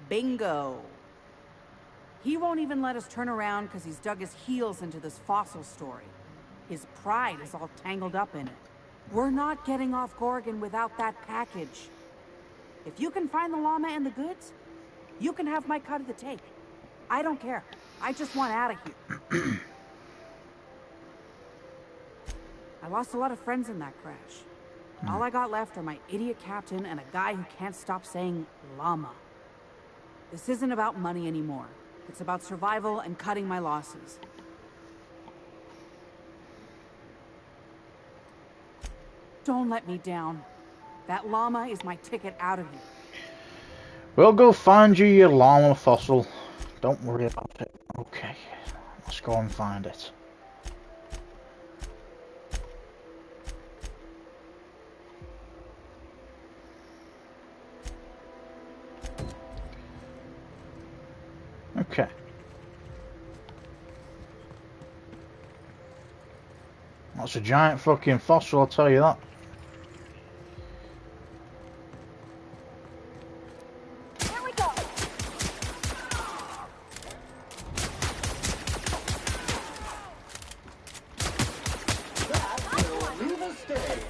Bingo. He won't even let us turn around because he's dug his heels into this fossil story. His pride is all tangled up in it. We're not getting off Gorgon without that package. If you can find the llama and the goods, you can have my cut of the take. I don't care. I just want out of here. I lost a lot of friends in that crash. All I got left are my idiot captain and a guy who can't stop saying llama. This isn't about money anymore. It's about survival and cutting my losses. Don't let me down. That llama is my ticket out of here. We'll go find you your llama fossil. Don't worry about it. Okay, let's go and find it. Okay. That's a giant fucking fossil, I'll tell you that. Here we go. That will leave a stain.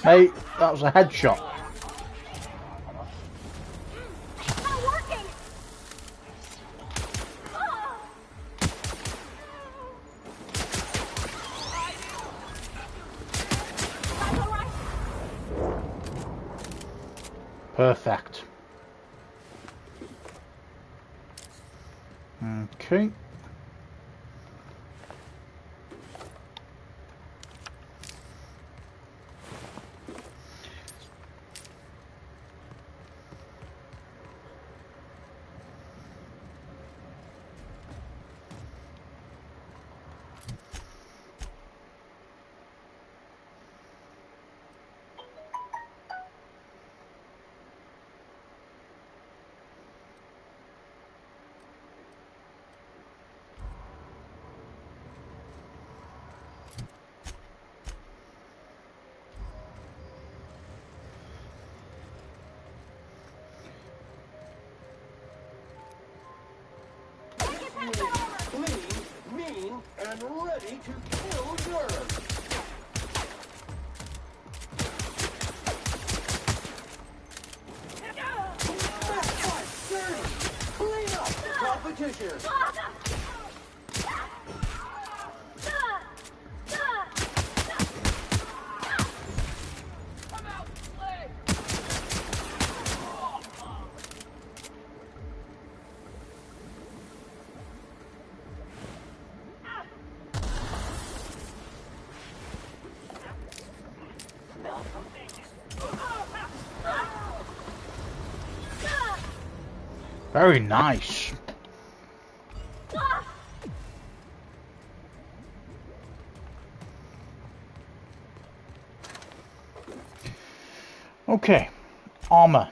Mate, that was a headshot. Not working. Perfect. Okay. Clean, mean, and ready to kill germs. Clean up the competition. Very nice. Okay, armor.